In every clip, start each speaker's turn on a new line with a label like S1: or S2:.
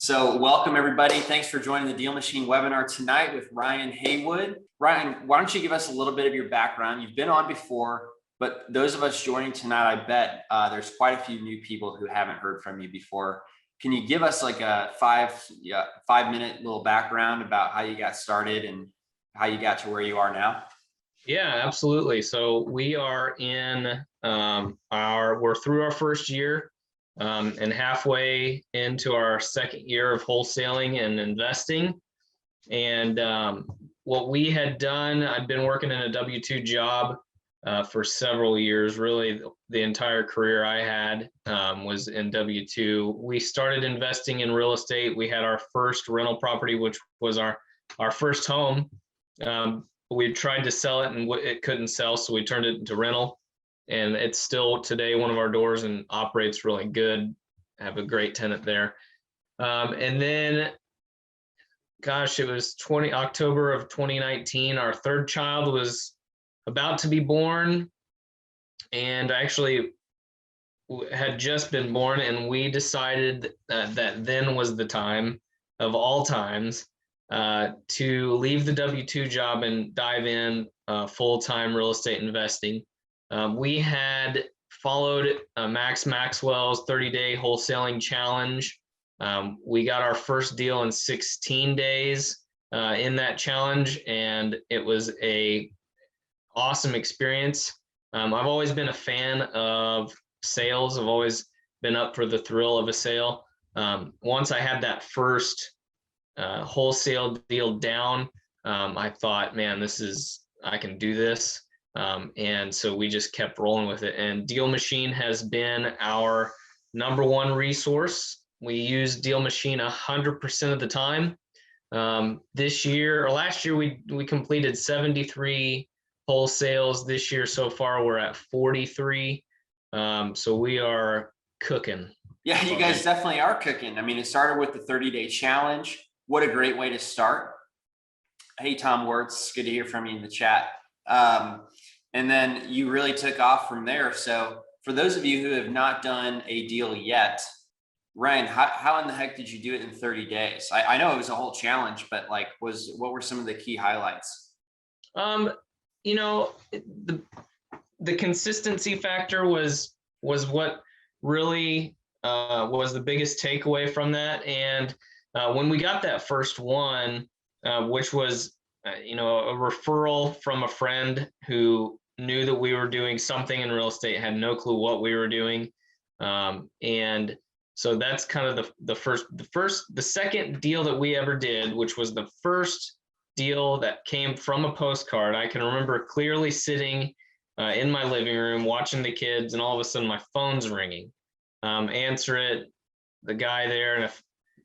S1: So welcome everybody. Thanks for joining the DealMachine webinar tonight with Ryan Haywood. Ryan, why don't you give us a little bit of your background? You've been on before, but those of us joining tonight, I bet there's quite a few new people who haven't heard from you before. Can you give us like a five-minute little background about how you got started and how you got to where you are now?
S2: Yeah, absolutely. So we are in we're through our first year and halfway into our second year of wholesaling and investing. And what we had done, I'd been working in a W-2 job for several years. Really, the entire career I had was in W-2. We started investing in real estate. We had our first rental property, which was our first home. We tried to sell it and it couldn't sell, so we turned it into rental. And it's still today one of our doors and operates really good. I have a great tenant there. And then, gosh, it was October of 2019. Our third child was about to be born, and actually had just been born. And we decided that then was the time of all times to leave the W-2 job and dive in full-time real estate investing. We had followed Max Maxwell's 30-day wholesaling challenge. We got our first deal in 16 days in that challenge, and it was a awesome experience. I've always been a fan of sales. I've always been up for the thrill of a sale. Once I had that first wholesale deal down, I thought, man, I can do this. And so we just kept rolling with it. And DealMachine has been our number one resource. We use DealMachine 100% of the time. Last year, we completed 73 wholesales. This year so far, we're at 43. So we are cooking.
S1: Yeah, you guys definitely are cooking. I mean, it started with the 30-day challenge. What a great way to start. Hey, Tom Wertz, good to hear from you in the chat. And then you really took off from there. So for those of you who have not done a deal yet, Ryan, how in the heck did you do it in 30 days? I know it was a whole challenge, but like, what were some of the key highlights?
S2: You know, the consistency factor was what really was the biggest takeaway from that. And when we got that first one, which was a referral from a friend who knew that we were doing something in real estate, had no clue what we were doing. And so that's kind of the second deal that we ever did, which was the first deal that came from a postcard. I can remember clearly sitting in my living room, watching the kids, and all of a sudden my phone's ringing. Answer it, the guy there, and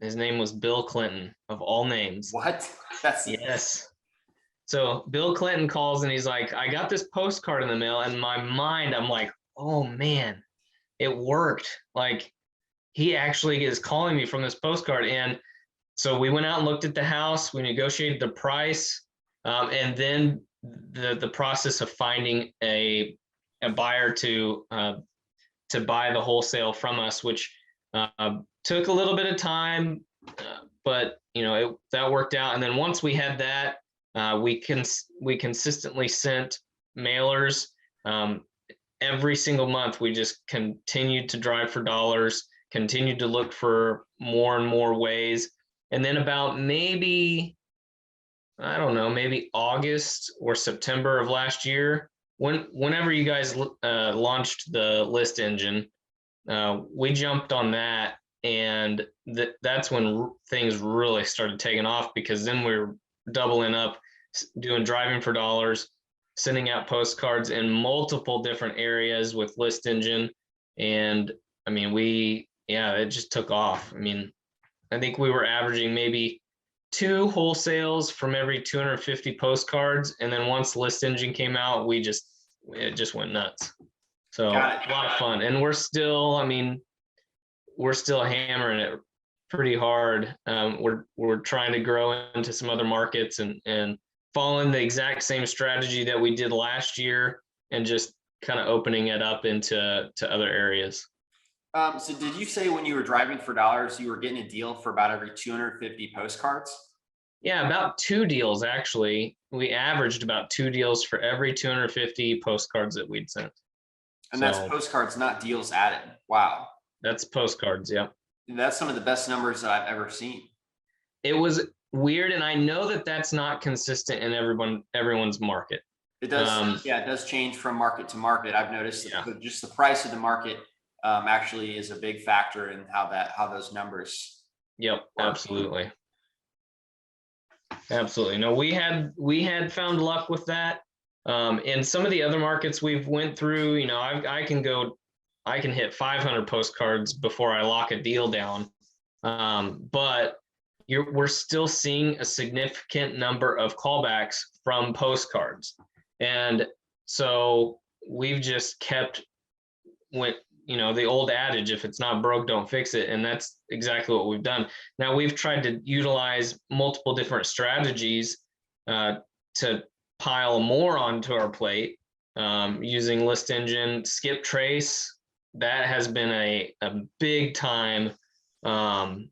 S2: his name was Bill Clinton, of all names.
S1: What?
S2: Yes. So Bill Clinton calls and he's like, I got this postcard in the mail. And in my mind, I'm like, oh man, it worked. Like, he actually is calling me from this postcard. And so we went out and looked at the house. We negotiated the price, and then the process of finding a buyer to buy the wholesale from us, which took a little bit of time, but that worked out. And then once we had that, we consistently sent mailers every single month. We just continued to drive for dollars, continued to look for more and more ways. And then about maybe August or September of last year, whenever you guys launched the list engine, we jumped on that, and that's when things really started taking off, because then we were doubling up, doing driving for dollars, sending out postcards in multiple different areas with list engine. And I mean, it just took off. I mean, I think we were averaging maybe 2 wholesales from every 250 postcards. And then once list engine came out, it just went nuts. So a lot of fun. And we're still hammering it pretty hard. We're trying to grow into some other markets and following the exact same strategy that we did last year, and just kind of opening it up into other areas.
S1: So did you say when you were driving for dollars, you were getting a deal for about every 250 postcards?
S2: Yeah, about 2 deals actually. We averaged about 2 deals for every 250 postcards that we'd sent.
S1: And that's
S2: So
S1: postcards, not deals added. Wow.
S2: that's postcards. Yep.
S1: That's some of the best numbers that I've ever seen.
S2: It was weird, and I know that that's not consistent in everyone's market.
S1: It does, yeah, it does change from market to market. I've noticed
S2: Yeah.
S1: that just the price of the market actually is a big factor in how those numbers
S2: Yep,
S1: work.
S2: absolutely. Absolutely. No, we had found luck with that. In some of the other markets we've went through, you know, I can hit 500 postcards before I lock a deal down. But we're still seeing a significant number of callbacks from postcards. And so we've just the old adage, if it's not broke, don't fix it. And that's exactly what we've done. Now we've tried to utilize multiple different strategies to pile more onto our plate, using List Engine, Skip Trace. That has been a big time thing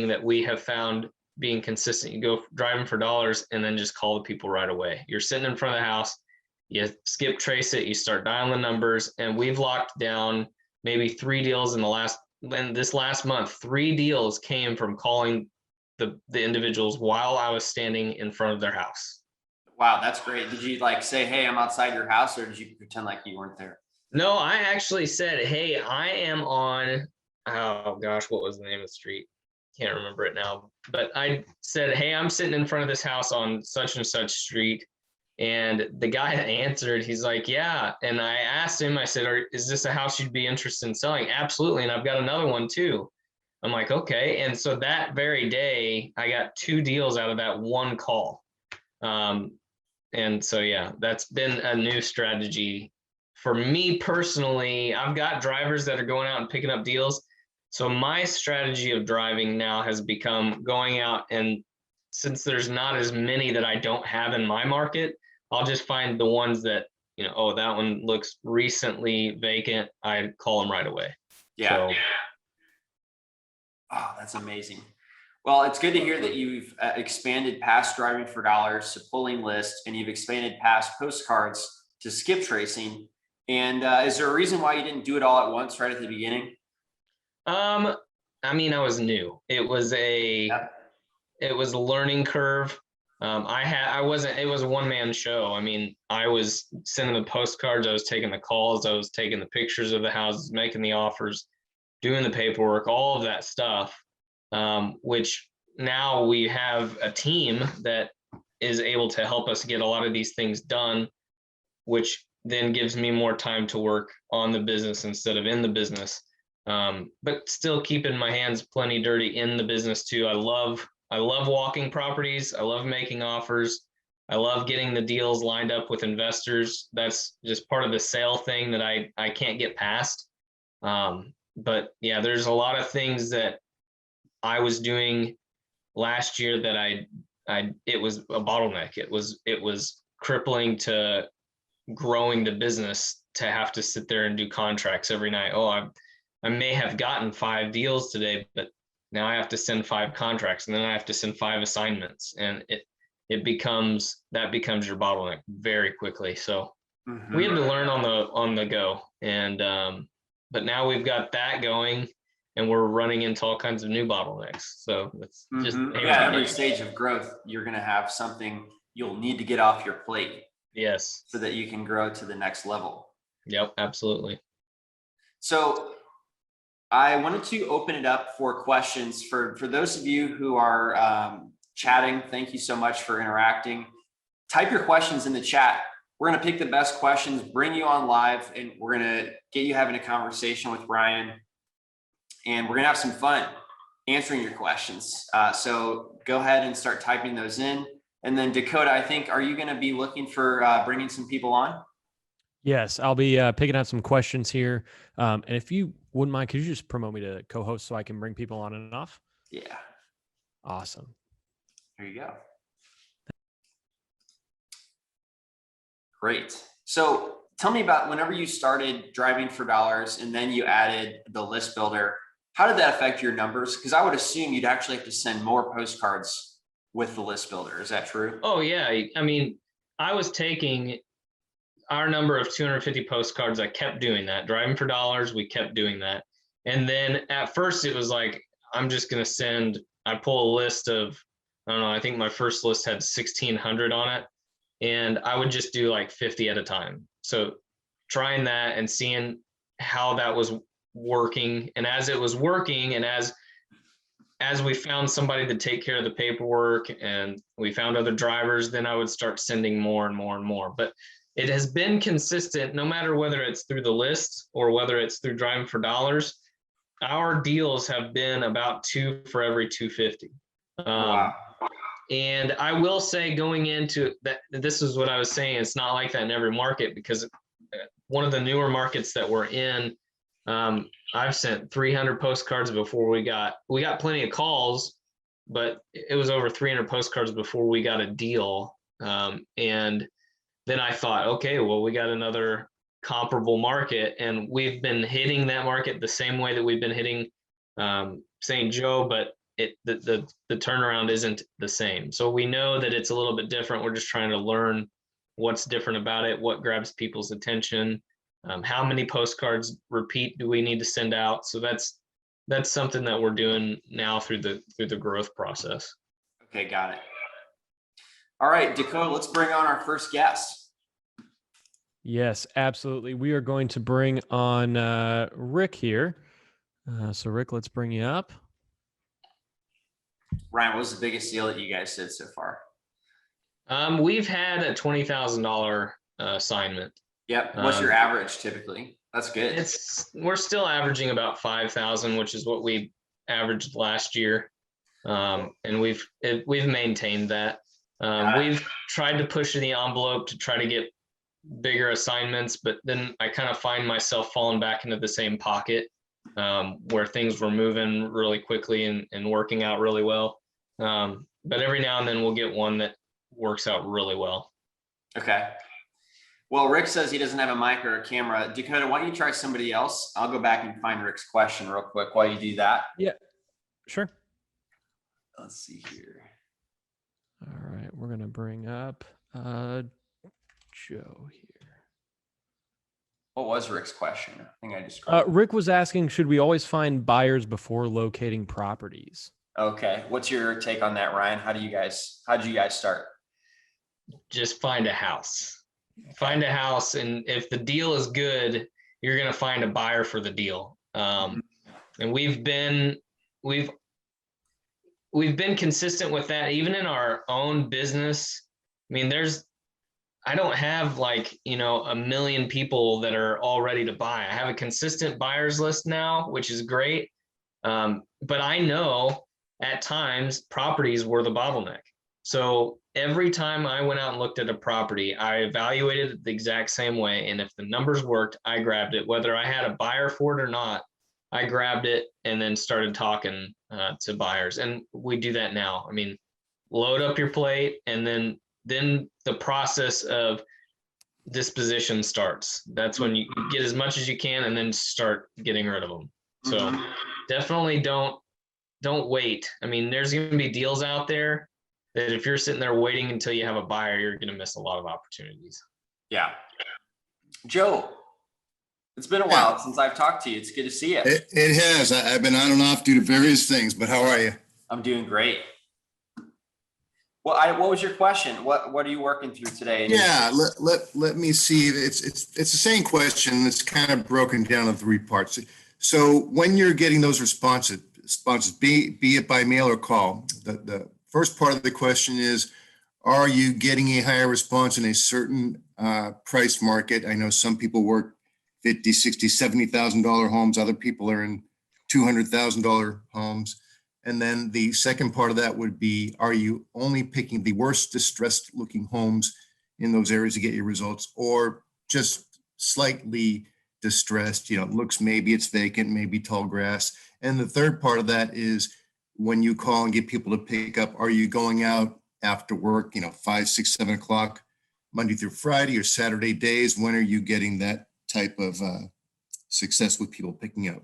S2: that we have found being consistent. You go driving for dollars and then just call the people right away. You're sitting in front of the house, you skip trace it, you start dialing the numbers, and we've locked down maybe 3 deals in this last month. 3 deals came from calling the individuals while I was standing in front of their house.
S1: Wow, that's great. Did you like say, hey, I'm outside your house, or did you pretend like you weren't there?
S2: No, I actually said, hey, I am on, oh gosh, what was the name of the street? Can't remember it now. But I said, hey, I'm sitting in front of this house on such and such street. And the guy that answered, he's like, yeah. And I asked him, I said, is this a house you'd be interested in selling? Absolutely. And I've got another one too. I'm like, okay. And so that very day, I got 2 deals out of that one call. And so, yeah, that's been a new strategy for me personally. I've got drivers that are going out and picking up deals. So my strategy of driving now has become going out, and since there's not as many that I don't have in my market, I'll just find the ones that, oh, that one looks recently vacant. I call them right away.
S1: Yeah. So, oh, that's amazing. Well, it's good to hear that you've expanded past driving for dollars to pulling lists, and you've expanded past postcards to skip tracing. And is there a reason why you didn't do it all at once right at the beginning?
S2: I mean, I was new. It was a learning curve. It was a one-man show. I mean, I was sending the postcards, I was taking the calls, I was taking the pictures of the houses, making the offers, doing the paperwork, all of that stuff, which now we have a team that is able to help us get a lot of these things done, which then gives me more time to work on the business instead of in the business. But still keeping my hands plenty dirty in the business too. I love walking properties. I love making offers. I love getting the deals lined up with investors. That's just part of the sale thing that I can't get past. But yeah, there's a lot of things that I was doing last year that it was a bottleneck. It was crippling to growing the business to have to sit there and do contracts every night. Oh, I may have gotten 5 deals today, but now I have to send 5 contracts, and then I have to send 5 assignments, and it becomes your bottleneck very quickly. So we had to learn on the go, and but now we've got that going, and we're running into all kinds of new bottlenecks. So it's just
S1: every stage of growth, you're going to have something you'll need to get off your plate.
S2: Yes,
S1: so that you can grow to the next level.
S2: Yep, absolutely.
S1: So I wanted to open it up for questions for those of you who are chatting. Thank you so much for interacting. Type your questions in the chat. We're going to pick the best questions, bring you on live, and we're going to get you having a conversation with Brian. And we're going to have some fun answering your questions. So go ahead and start typing those in. And then Dakota, I think, are you going to be looking for bringing some people on?
S3: Yes, I'll be picking out some questions here. And if you wouldn't mind, could you just promote me to co-host so I can bring people on and off?
S1: Yeah.
S3: Awesome.
S1: There you go. Great. So tell me about whenever you started driving for dollars and then you added the list builder, how did that affect your numbers? Because I would assume you'd actually have to send more postcards with the list builder. Is that true?
S2: Oh yeah. I mean, I was taking our number of 250 postcards. I kept doing that. Driving for dollars, we kept doing that. And then at first it was like, I'm just going to send, I pull a list of, I don't know, I think my first list had 1,600 on it. And I would just do like 50 at a time. So trying that and seeing how that was working. And as it was working, and as we found somebody to take care of the paperwork and we found other drivers, then I would start sending more and more and more. But it has been consistent, no matter whether it's through the list or whether it's through driving for dollars. Our deals have been about 2 for every 250.
S1: Wow.
S2: And I will say, going into that, this is what I was saying. It's not like that in every market, because one of the newer markets that we're in, I've sent 300 postcards before we got plenty of calls, but it was over 300 postcards before we got a deal. And then I thought, okay, well, we got another comparable market, and we've been hitting that market the same way that we've been hitting St. Joe, but the turnaround isn't the same. So we know that it's a little bit different. We're just trying to learn what's different about it, what grabs people's attention, how many postcards repeat do we need to send out. So that's something that we're doing now through the growth process.
S1: Okay, got it. All right, Dakota, let's bring on our first guest.
S3: Yes, absolutely. We are going to bring on Rick here. So Rick, let's bring you up.
S1: Ryan, what was the biggest deal that you guys did so far?
S2: We've had a $20,000 assignment.
S1: Yep. What's your average typically? That's good.
S2: We're still averaging about 5,000, which is what we averaged last year. And we've maintained that. We've tried to push the envelope to try to get bigger assignments, but then I kind of find myself falling back into the same pocket where things were moving really quickly and working out really well. But every now and then we'll get one that works out really well.
S1: Okay. Well, Rick says he doesn't have a mic or a camera. Dakota, why don't you try somebody else? I'll go back and find Rick's question real quick while you do that.
S3: Yeah, sure.
S1: Let's see here.
S3: All right, we're going to bring up Joe here.
S1: What was Rick's question? I think I just.
S3: Rick was asking, should we always find buyers before locating properties?
S1: Okay. What's your take on that, Ryan? How'd you guys start?
S2: Just find a house. Find a house, and if the deal is good, you're going to find a buyer for the deal. And we've been consistent with that, even in our own business. I mean, I don't have like, a million people that are all ready to buy. I have a consistent buyers list now, which is great. But I know at times properties were the bottleneck. So every time I went out and looked at a property, I evaluated it the exact same way. And if the numbers worked, I grabbed it. Whether I had a buyer for it or not, I grabbed it and then started talking to buyers. And we do that now. I mean, load up your plate, and then the process of disposition starts. That's when you get as much as you can and then start getting rid of them. So definitely don't wait. I mean, there's going to be deals out there that if you're sitting there waiting until you have a buyer, you're going to miss a lot of opportunities.
S1: Yeah. Joe, it's been a while since I've talked to you. It's good to see you.
S4: It has. I've been on and off due to various things, but how are you?
S1: I'm doing great. Well, what was your question? What are you working through today?
S4: Yeah, let me see. It's the same question. It's kind of broken down in 3 parts. So when you're getting those responses, be it by mail or call, the first part of the question is, are you getting a higher response in a certain price market? I know some people work $50,000, $60,000, $70,000 homes. Other people are in $200,000 homes. And then the second part of that would be, are you only picking the worst distressed looking homes in those areas to get your results, or just slightly distressed, looks, maybe it's vacant, maybe tall grass. And the third part of that is, when you call and get people to pick up, are you going out after work, 5, 6, 7 o'clock Monday through Friday or Saturday days? When are you getting that type of success with people picking up?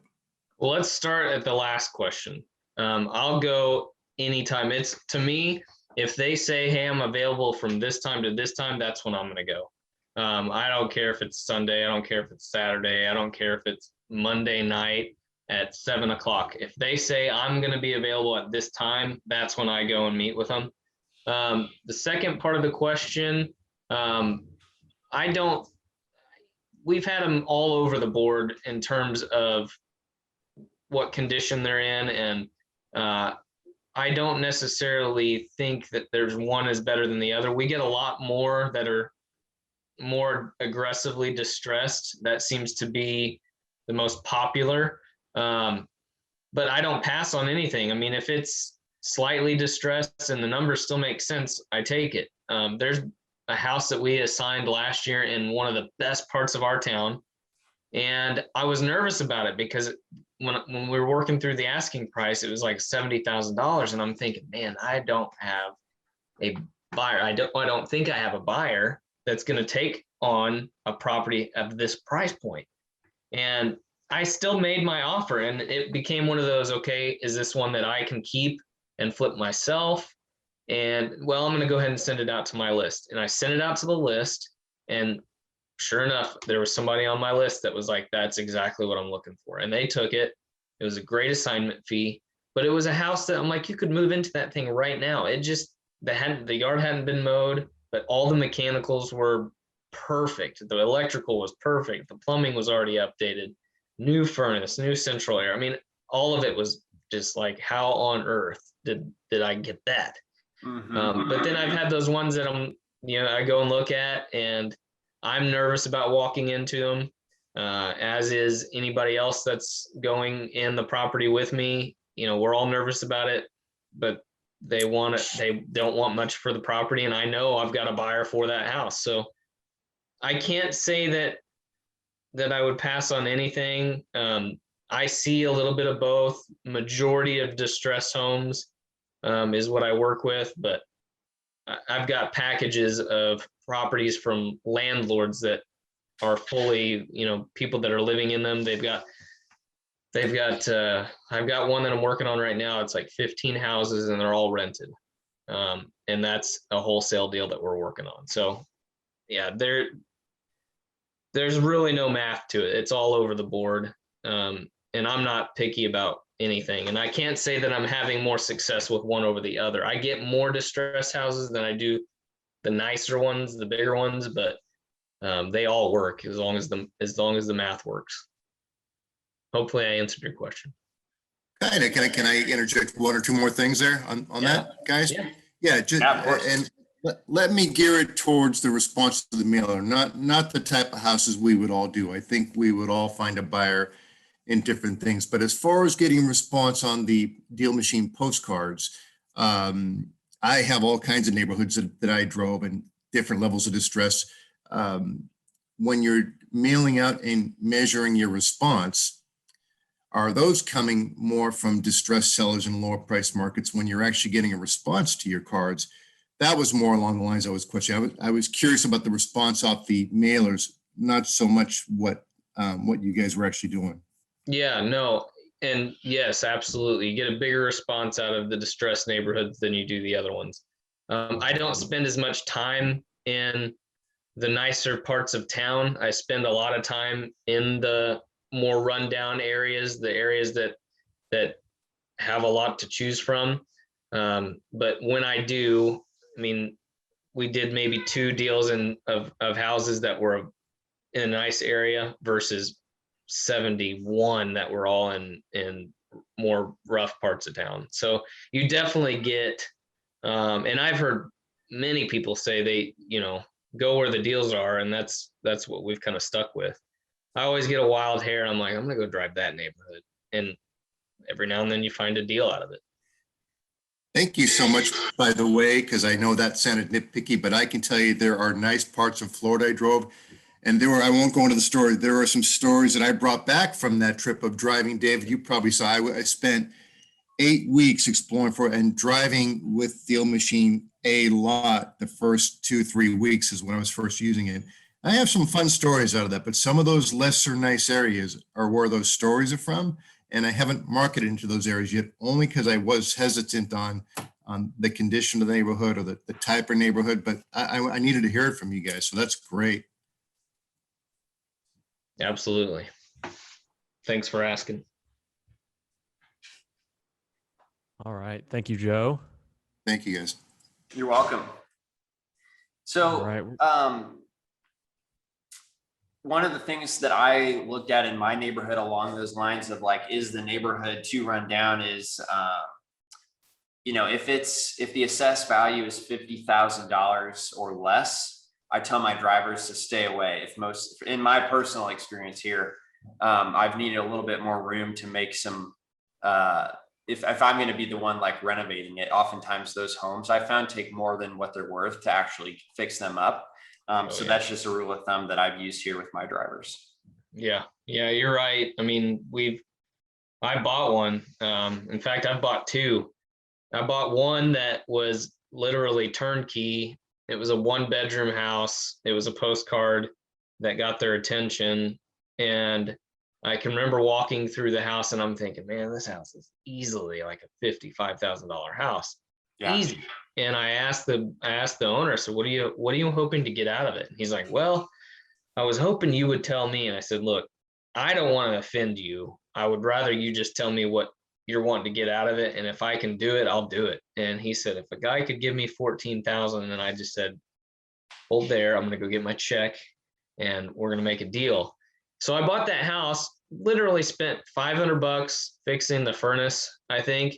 S2: Well, let's start at the last question. I'll go anytime. It's, to me, if they say, hey, I'm available from this time to this time, that's when I'm going to go. I don't care if it's Sunday. I don't care if it's Saturday. I don't care if it's Monday night at 7 o'clock. If they say I'm going to be available at this time, that's when I go and meet with them. The second part of the question, we've had them all over the board in terms of what condition they're in. And I don't necessarily think that there's one is better than the other. We get a lot more that are more aggressively distressed. That seems to be the most popular. But I don't pass on anything. I mean, if it's slightly distressed and the numbers still make sense, I take it. There's a house that we assigned last year in one of the best parts of our town. And I was nervous about it because when we were working through the asking price, it was like $70,000. And I'm thinking, man, I don't have a buyer. I don't think I have a buyer that's going to take on a property of this price point. And I still made my offer, and it became one of those, okay, is this one that I can keep and flip myself? And well, I'm going to go ahead and send it out to my list. And I sent it out to the list, and sure enough, there was somebody on my list that was like, that's exactly what I'm looking for. And they took it. It was a great assignment fee, but it was a house that I'm like, you could move into that thing right now. It just, the yard hadn't been mowed, but all the mechanicals were perfect. The electrical was perfect. The plumbing was already updated, new furnace, new central air. I mean, all of it was just like, how on earth did I get that? But then I've had those ones that I go and look at, and I'm nervous about walking into them, as is anybody else that's going in the property with me. We're all nervous about it, but they don't want much for the property. And I know I've got a buyer for that house. So I can't say that I would pass on anything. I see a little bit of both. Majority of distressed homes is what I work with, but I've got packages of properties from landlords that are fully, people that are living in them. I've got one that I'm working on right now. It's like 15 houses and they're all rented. And that's a wholesale deal that we're working on. So yeah, there's really no math to it. It's all over the board. And I'm not picky about anything. And I can't say that I'm having more success with one over the other. I get more distressed houses than I do the nicer ones, the bigger ones, but they all work as long as the math works. Hopefully I answered your question.
S4: Kind of. Can I interject one or two more things there on that, guys? Yeah. And let me gear it towards the response to the mailer, not the type of houses we would all do. I think we would all find a buyer in different things. But as far as getting response on the DealMachine postcards, I have all kinds of neighborhoods that I drove and different levels of distress. When you're mailing out and measuring your response, are those coming more from distressed sellers in lower price markets when you're actually getting a response to your cards? That was more along the lines I was questioning. I was curious about the response off the mailers, not so much what you guys were actually doing.
S2: Yeah, no. And yes, absolutely. You get a bigger response out of the distressed neighborhoods than you do the other ones. I don't spend as much time in the nicer parts of town. I spend a lot of time in the more rundown areas, the areas that have a lot to choose from. But when I do, I mean, we did maybe 2 deals of houses that were in a nice area versus 71 that were all in more rough parts of town. So you definitely get, and I've heard many people say they, go where the deals are, and that's what we've kind of stuck with. I always get a wild hair. I'm like, I'm gonna go drive that neighborhood, and every now and then you find a deal out of it.
S4: Thank you so much, by the way, because I know that sounded nitpicky, but I can tell you there are nice parts of Florida I drove. And I won't go into the story. There are some stories that I brought back from that trip of driving. David, you probably saw, I spent 8 weeks exploring and driving with DealMachine a lot the first 2-3 weeks is when I was first using it. I have some fun stories out of that, but some of those lesser nice areas are where those stories are from. And I haven't marketed into those areas yet, only because I was hesitant on the condition of the neighborhood or the type of neighborhood, but I needed to hear it from you guys. So that's great.
S2: Absolutely. Thanks for asking.
S3: All right. Thank you, Joe.
S4: Thank you guys.
S1: You're welcome. So,
S3: All right.
S1: one of the things that I looked at in my neighborhood along those lines of like, is the neighborhood too run down is, if the assessed value is $50,000 or less, I tell my drivers to stay away. In my personal experience here, I've needed a little bit more room to make some, if I'm going to be the one like renovating it, oftentimes those homes I found take more than what they're worth to actually fix them up. So that's just a rule of thumb that I've used here with my drivers.
S2: Yeah, you're right. I mean, I bought one. In fact, I've bought two. I bought one that was literally turnkey. It was a 1-bedroom house. It was a postcard that got their attention. And I can remember walking through the house and I'm thinking, man, this house is easily like a $55,000 house.
S1: Yeah.
S2: Easy. And I asked the owner, so what are you hoping to get out of it? And he's like, well, I was hoping you would tell me. And I said, look, I don't want to offend you. I would rather you just tell me what you're wanting to get out of it. And if I can do it, I'll do it. And he said, if a guy could give me 14,000, and I just said, hold there, I'm going to go get my check and we're going to make a deal. So I bought that house, literally spent $500 fixing the furnace, I think,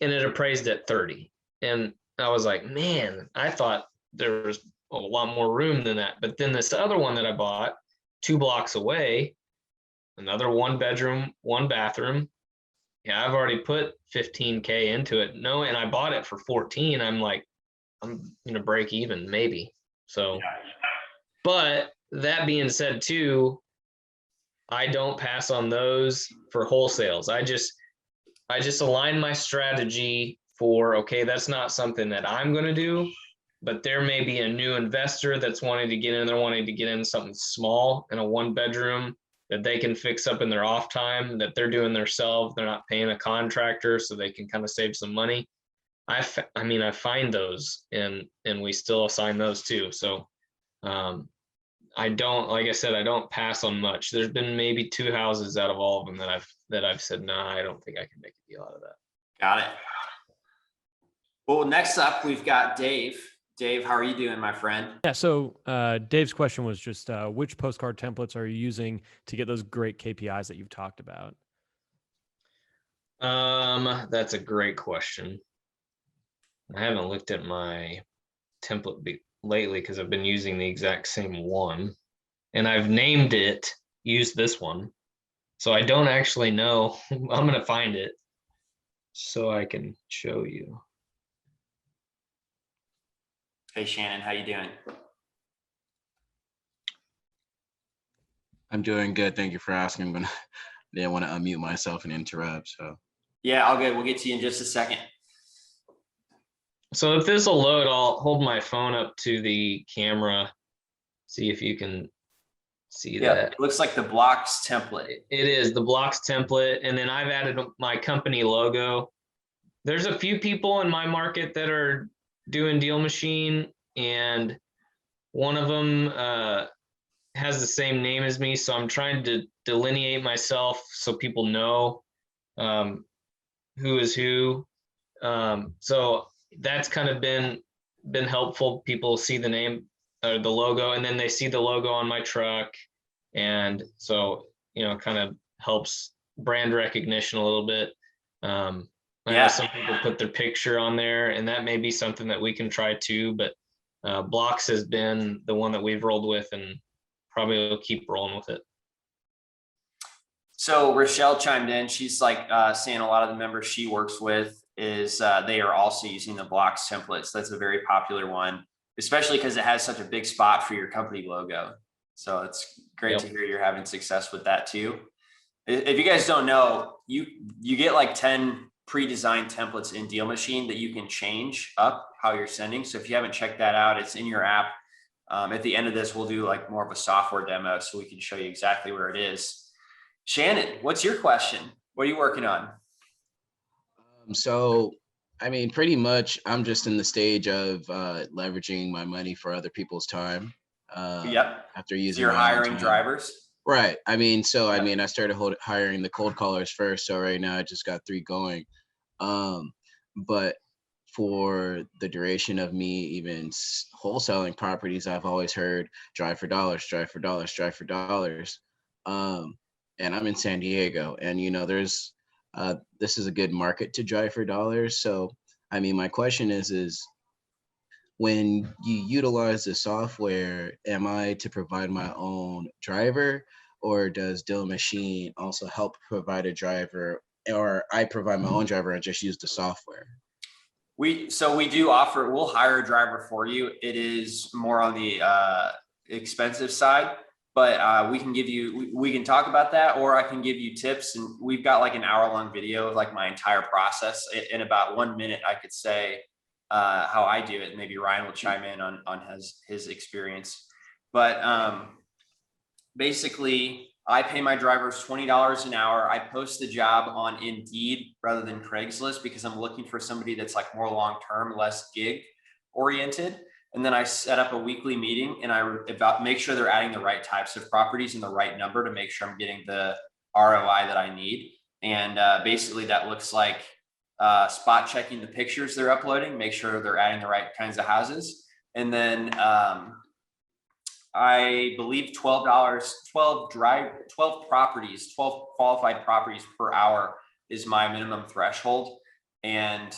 S2: and it appraised at 30. And I was like, man, I thought there was a lot more room than that. But then this other one that I bought 2 blocks away, another 1-bedroom, 1-bathroom. Yeah, I've already put 15K into it. No, and I bought it for 14. I'm like, I'm gonna break even maybe. So, but that being said too, I don't pass on those for wholesales. I just align my strategy for, okay, that's not something that I'm going to do, but there may be a new investor that's wanting to get in. They're wanting to get in something small in a 1-bedroom that they can fix up in their off time, that they're doing themselves. They're not paying a contractor, so they can kind of save some money. I find those and we still assign those too. So I don't, like I said, I don't pass on much. There's been maybe 2 houses out of all of them that I've said, nah, I don't think I can make a deal out of that.
S1: Got it. Well, next up, we've got Dave. Dave, how are you doing, my friend?
S3: Yeah. So Dave's question was just which postcard templates are you using to get those great KPIs that you've talked about?
S2: That's a great question. I haven't looked at my template lately because I've been using the exact same one, and I've named it use this one. So I don't actually know. I'm going to find it so I can show you.
S1: Hey, Shannon, how you doing?
S5: I'm doing good. Thank you for asking, but I didn't want to unmute myself and interrupt. So
S1: yeah, all good. We'll get to you in just a second.
S2: So if this will load, I'll hold my phone up to the camera, see if you can see that.
S1: It looks like the blocks template.
S2: It is the blocks template. And then I've added my company logo. There's a few people in my market that are doing DealMachine, and one of them has the same name as me. So I'm trying to delineate myself so people know who is who. So that's kind of been helpful. People see the name or the logo, and then they see the logo on my truck. And so, kind of helps brand recognition a little bit. I know some people put their picture on there, and that may be something that we can try too, but Blocks has been the one that we've rolled with, and probably will keep rolling with it.
S1: So Rochelle chimed in. She's like saying a lot of the members she works with is they are also using the Blocks templates. That's a very popular one, especially because it has such a big spot for your company logo. So it's great to hear you're having success with that too. If you guys don't know, you get like 10 pre-designed templates in DealMachine that you can change up how you're sending. So if you haven't checked that out, it's in your app. At the end of this, we'll do like more of a software demo so we can show you exactly where it is. Shannon, what's your question? What are you working on?
S5: So, I mean, pretty much I'm just in the stage of leveraging my money for other people's time.
S1: Yep.
S5: After
S1: So
S5: using
S1: you're
S5: my own
S1: hiring
S5: time.
S1: drivers?
S5: Right. I mean, so I
S1: Yep.
S5: mean, I started hiring the cold callers first. So right now I just got 3 going. But for the duration of me even wholesaling properties, I've always heard drive for dollars, drive for dollars, drive for dollars. And I'm in San Diego, and you know, there's this is a good market to drive for dollars. So, I mean, my question is when you utilize the software, am I to provide my own driver, or does DealMachine also help provide a driver, or I provide my own driver and just use the software?
S1: So we do offer, we'll hire a driver for you. It is more on the expensive side, but we can give you, we can talk about that, or I can give you tips. And we've got like an hour-long video of like my entire process. In about 1 minute, I could say how I do it. And maybe Ryan will chime in on his experience. But basically, I pay my drivers $20 an hour. I post the job on Indeed rather than Craigslist because I'm looking for somebody that's like more long-term, less gig oriented. And then I set up a weekly meeting and I make sure they're adding the right types of properties and the right number to make sure I'm getting the ROI that I need. And basically that looks like spot checking the pictures they're uploading, make sure they're adding the right kinds of houses. And then I believe $12 properties, 12 qualified properties per hour is my minimum threshold. And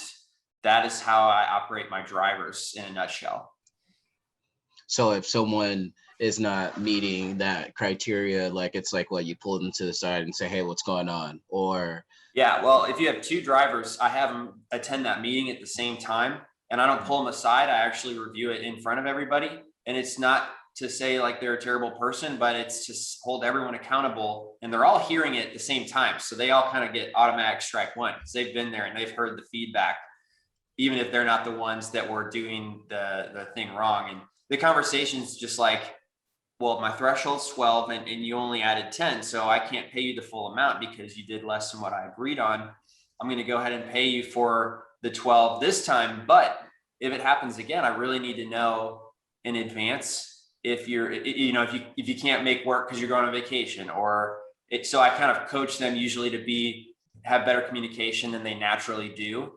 S1: that is how I operate my drivers in a nutshell.
S5: So if someone is not meeting that criteria, like it's like, well, you pull them to the side and say, hey, what's going on? Or
S1: yeah, well, if you have 2 drivers, I have them attend that meeting at the same time, and I don't pull them aside. I actually review it in front of everybody. And it's not to say like they're a terrible person, but it's to hold everyone accountable, and they're all hearing it at the same time. So they all kind of get automatic strike one because they've been there and they've heard the feedback, even if they're not the ones that were doing the thing wrong. And the conversation's just like, well, my threshold's 12 and you only added 10. So I can't pay you the full amount because you did less than what I agreed on. I'm going to go ahead and pay you for the 12 this time. But if it happens again, I really need to know in advance if you're, you know, if you can't make work because you're going on vacation or it. So I kind of coach them usually to have better communication than they naturally do.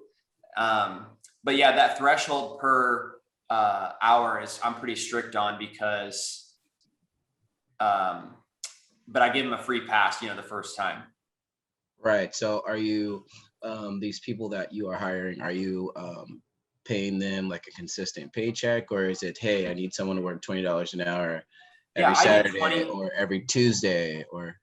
S1: But yeah, that threshold per hour is I'm pretty strict on because but I give them a free pass, you know, the first time.
S5: right. So are you these people that you are hiring, are you paying them like a consistent paycheck, or is it, hey, I need someone to work $20 an hour every Saturday or every Tuesday? Or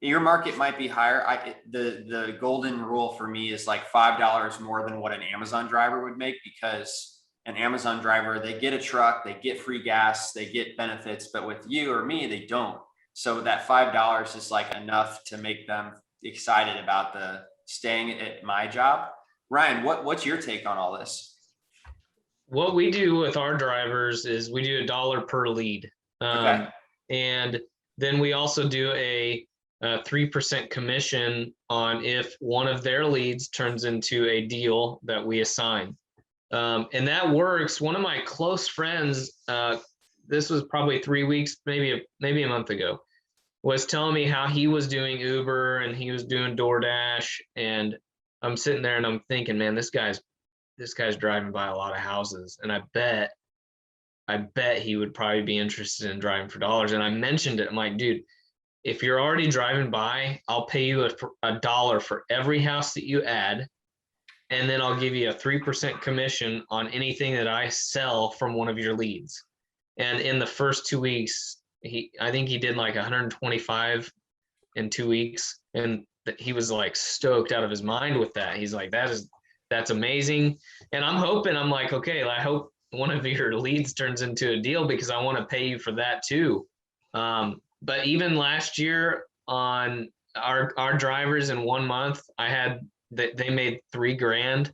S1: your market might be higher. The golden rule for me is like $5 more than what an Amazon driver would make, because an Amazon driver, they get a truck, they get free gas, they get benefits, but with you or me, they don't. So that $5 is like enough to make them excited about the staying at my job. Ryan, what's your take on all this?
S2: What we do with our drivers is we do $1 per lead.
S1: Okay.
S2: And then we also do a 3% commission on if one of their leads turns into a deal that we assign. And that works. One of my close friends, this was probably 3 weeks, maybe a month ago, was telling me how he was doing Uber and he was doing DoorDash. And I'm sitting there and I'm thinking, man, this guy's driving by a lot of houses. And I bet he would probably be interested in driving for dollars. And I mentioned it. I'm like, dude, if you're already driving by, I'll pay you $1 for every house that you add. And then I'll give you a 3% commission on anything that I sell from one of your leads. And in the first 2 weeks, I think he did like 125 in 2 weeks. And he was like stoked out of his mind with that. He's like, that's amazing. And I'm like, okay, I hope one of your leads turns into a deal because I want to pay you for that too. But even last year on our drivers in 1 month, I had they made $3,000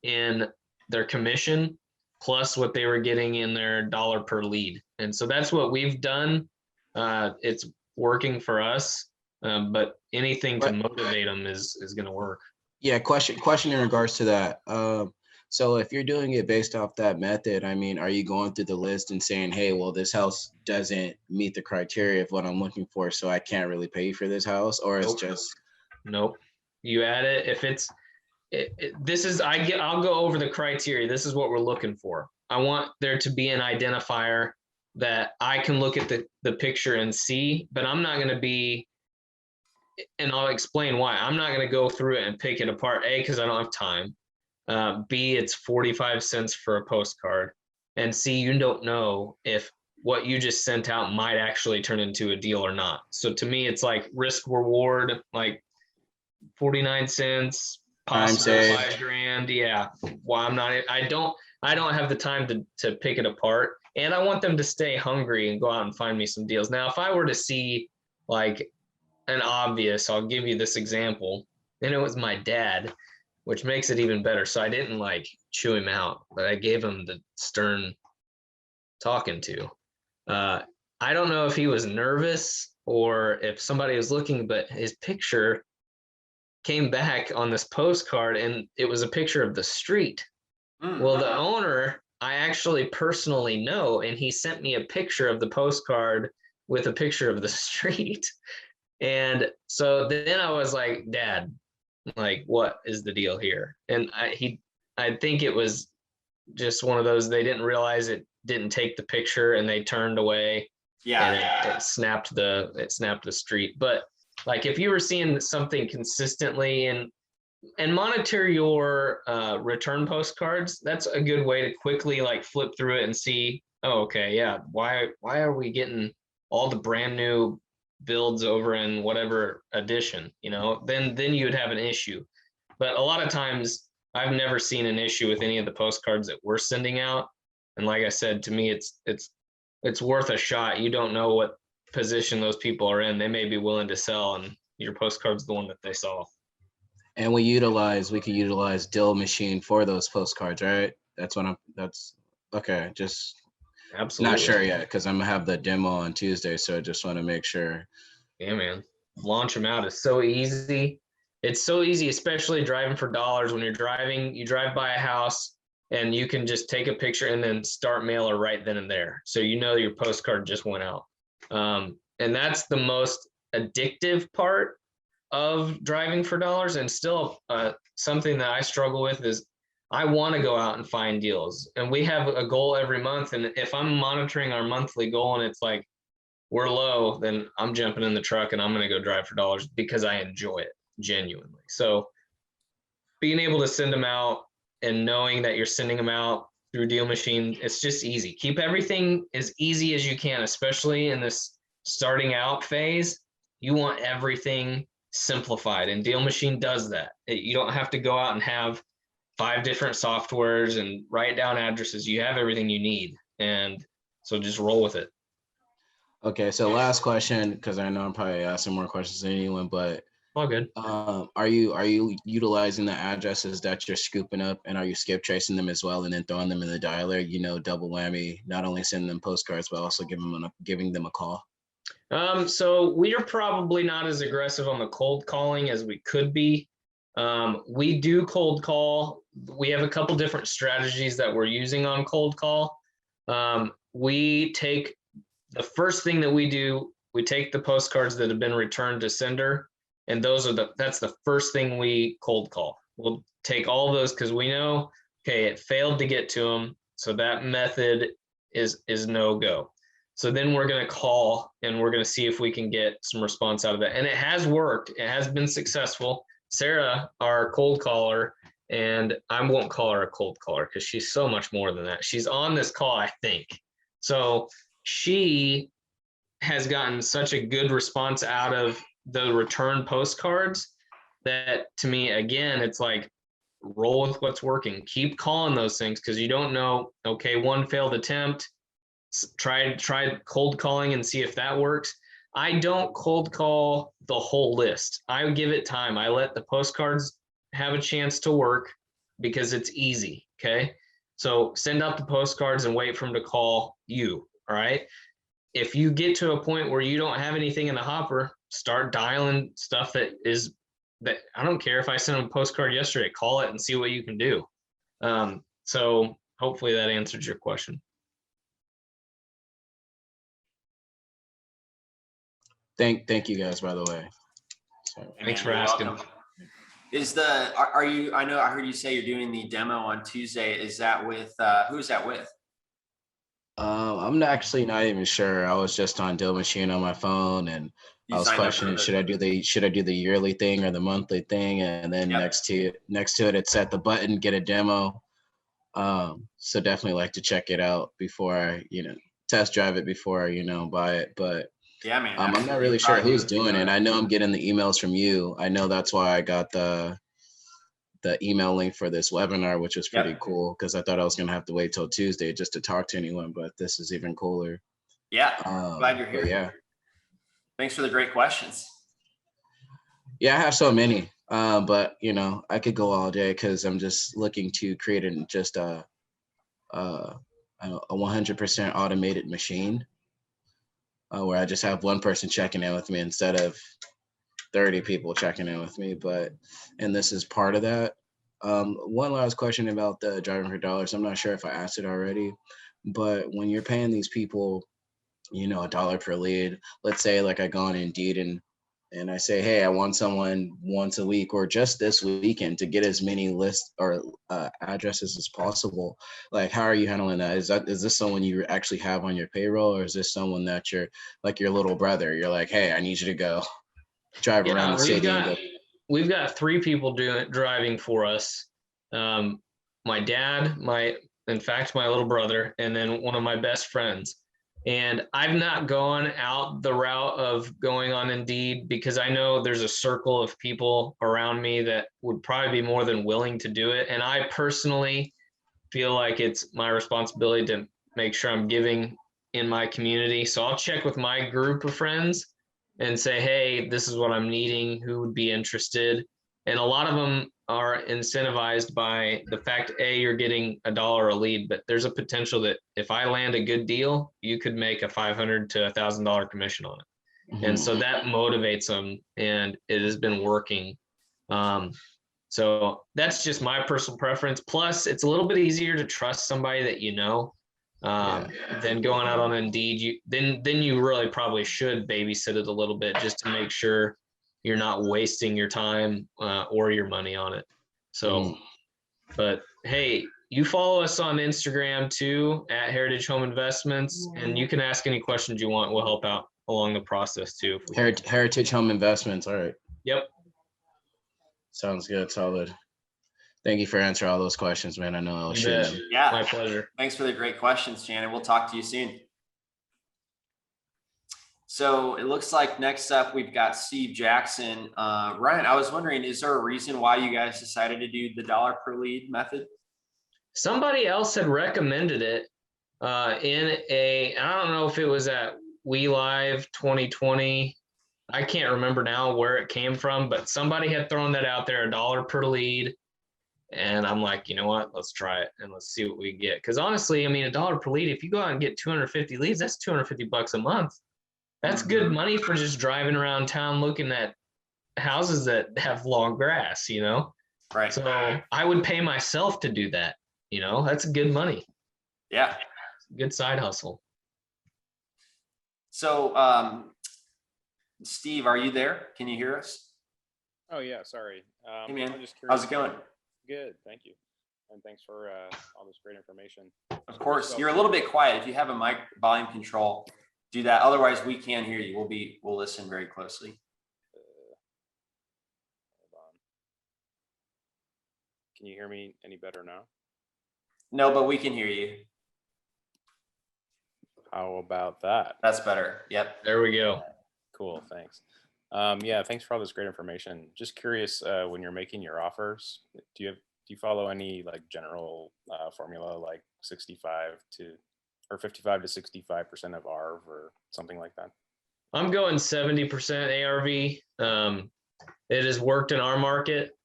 S2: in their commission plus what they were getting in their dollar per lead. And so that's what we've done. It's working for us, but anything to motivate them is going to work.
S5: Yeah, question in regards to that. So if you're doing it based off that method, I mean, are you going through the list and saying, hey, well, this house doesn't meet the criteria of what I'm looking for, so I can't really pay for this house? Or it's just
S2: nope. You add it if it's this is I'll go over the criteria. This is what we're looking for. I want there to be an identifier that I can look at the picture and see, but I'm not going to be, and I'll explain why. I'm not going to go through it and pick it apart. A, because I don't have time. B, it's 45 cents for a postcard. And C, you don't know if what you just sent out might actually turn into a deal or not. So to me, it's like risk reward, like 49 cents, possible $5,000. Yeah. Well, I don't have the time to pick it apart. And I want them to stay hungry and go out and find me some deals. Now, if I were to see like an obvious, I'll give you this example, and it was my dad, which makes it even better. So I didn't like chew him out, but I gave him the stern talking to. I don't know if he was nervous or if somebody was looking, but his picture came back on this postcard and it was a picture of the street. Well, the owner, I actually personally know, and he sent me a picture of the postcard with a picture of the street. And so then I was like, Dad, like, what is the deal here? And I think it was just one of those, they didn't realize it didn't take the picture and they turned away.
S1: Yeah.
S2: And it snapped the street. But like, if you were seeing something consistently and monitor your return postcards, that's a good way to quickly like flip through it and see, oh, okay, yeah, why are we getting all the brand new builds over in whatever edition, then you'd have an issue. But a lot of times I've never seen an issue with any of the postcards that we're sending out. And like I said, to me, it's worth a shot. You don't know what position those people are in. They may be willing to sell and your postcard's the one that they saw.
S5: And we could utilize DealMachine for those postcards, right? That's okay. Just
S2: Absolutely.
S5: Not sure yet, because I'm gonna have the demo on Tuesday. So I just want to make sure.
S2: Yeah, man. Launch them out is so easy. It's so easy, especially driving for dollars. When you're driving, you drive by a house and you can just take a picture and then start mailer right then and there. So your postcard just went out. And that's the most addictive part of driving for dollars. And still something that I struggle with is I want to go out and find deals. And we have a goal every month. And if I'm monitoring our monthly goal and it's like we're low, then I'm jumping in the truck and I'm going to go drive for dollars because I enjoy it genuinely. So being able to send them out and knowing that you're sending them out through DealMachine, it's just easy. Keep everything as easy as you can, especially in this starting out phase. You want everything simplified, and DealMachine does that. You don't have to go out and have 5 different softwares and write down addresses. You have everything you need. And so just roll with it.
S5: Okay. So last question, because I know I'm probably asking more questions than anyone, but
S2: All good.
S5: are you utilizing the addresses that you're scooping up, and are you skip tracing them as well and then throwing them in the dialer, double whammy, not only sending them postcards, but also giving them a call?
S2: So we are probably not as aggressive on the cold calling as we could be. We do cold call. We have a couple different strategies that we're using on cold call. We take the first thing that we do, we take the postcards that have been returned to sender, and that's the first thing we cold call. We'll take all those because we know, okay, it failed to get to them, so that method is no go. So then we're going to call and we're going to see if we can get some response out of that. And it has worked. It has been successful. Sarah, our cold caller, and I won't call her a cold caller because she's so much more than that. She's on this call, I think. So she has gotten such a good response out of the return postcards that, to me, again, it's like, roll with what's working. Keep calling those things because you don't know, okay, one failed attempt. Try cold calling and see if that works. I don't cold call the whole list. I give it time. I let the postcards have a chance to work because it's easy. Okay. So send out the postcards and wait for them to call you. All right. If you get to a point where you don't have anything in the hopper, start dialing stuff that I don't care if I sent them a postcard yesterday, call it and see what you can do. So hopefully that answers your question.
S5: Thank you guys, by the way. So,
S2: Thanks for
S1: You're
S2: asking.
S1: welcome. Are you, I know I heard you say you're doing the demo on Tuesday. Is that with, who's that with?
S5: I'm actually not even sure. I was just on DealMachine on my phone, and
S1: You
S5: I was
S1: signed up
S5: questioning
S1: for
S5: should I do the yearly thing or the monthly thing, and then
S1: Yep.
S5: next to it, it said the button get a demo. So definitely like to check it out before I test drive it before I buy it. But
S1: Yeah, man.
S5: I'm not
S1: absolutely.
S5: really sure
S1: Probably
S5: who's
S1: do
S5: doing it. I know I'm getting the emails from you. I know that's why I got the email link for this webinar, which was pretty
S1: Yep.
S5: cool because I thought I was gonna have to wait till Tuesday just to talk to anyone, but this is even cooler.
S1: Yeah. Glad you're
S5: But
S1: here.
S5: yeah.
S1: Thanks for the great questions.
S5: Yeah, I have so many. But I could go all day because I'm just looking to create a 100% automated machine where I just have one person checking in with me instead of 30 people checking in with me. And this is part of that. One last question about the driving for dollars. I'm not sure if I asked it already, but when you're paying these people, $1 per lead, let's say like I go on Indeed and I say, hey, I want someone once a week or just this weekend to get as many lists or addresses as possible. Like, how are you handling that? Is this someone you actually have on your payroll, or is this someone that you're like your little brother? You're like, hey, I need you to go drive around the city.
S2: We've got 3 people driving for us. My dad, in fact, my little brother, and then one of my best friends. And I've not gone out the route of going on Indeed because I know there's a circle of people around me that would probably be more than willing to do it. And I personally feel like it's my responsibility to make sure I'm giving in my community. So I'll check with my group of friends and say, hey, this is what I'm needing, who would be interested. And a lot of them are incentivized by the fact, you're getting $1 a lead, but there's a potential that if I land a good deal, you could make a $500 to $1,000 commission on it.
S5: Mm-hmm.
S2: And so that motivates them, and it has been working. So that's just my personal preference. Plus, it's a little bit easier to trust somebody that than going out on Indeed. Then you really probably should babysit it a little bit just to make sure you're not wasting your time or your money on it. So, but hey, you follow us on Instagram too at Heritage Home Investments, and you can ask any questions you want. We'll help out along the process too.
S5: Heritage Home Investments. All right.
S2: Yep.
S5: Sounds good. Solid. Thank you for answering all those questions, man. I know I was shooting.
S1: Yeah.
S2: My pleasure.
S1: Thanks for the great questions, Shannon. We'll talk to you soon. So it looks like next up, we've got Steve Jackson. Ryan, I was wondering, is there a reason why you guys decided to do the $1 per lead method?
S2: Somebody else had recommended it I don't know if it was at We Live 2020. I can't remember now where it came from, but somebody had thrown that out there, $1 per lead. And I'm like, you know what, let's try it and let's see what we get. Because honestly, I mean, $1 per lead, if you go out and get 250 leads, that's $250 a month. That's good money for just driving around town looking at houses that have long grass,
S1: Right.
S2: So I would pay myself to do that. That's good money.
S1: Yeah.
S2: Good side hustle.
S1: So, Steve, are you there? Can you hear us?
S6: Oh yeah, sorry.
S1: Hey man,
S6: I'm just
S1: how's
S6: curious.
S1: it going?
S6: Good, thank you. And thanks for all this great information.
S1: Of course, you're a little bit quiet. If you have a mic volume control, do that. Otherwise, we can't hear you. We'll listen very closely.
S6: Hold on. Can you hear me any better now?
S1: No, but we can hear you.
S6: How about that?
S1: That's better. Yep.
S2: There we go.
S6: Cool, thanks. Yeah, thanks for all this great information. Just curious, when you're making your offers, do you follow any like general formula like 55 to 65% of ARV or something like that?
S2: I'm going 70% ARV. It has worked in our market.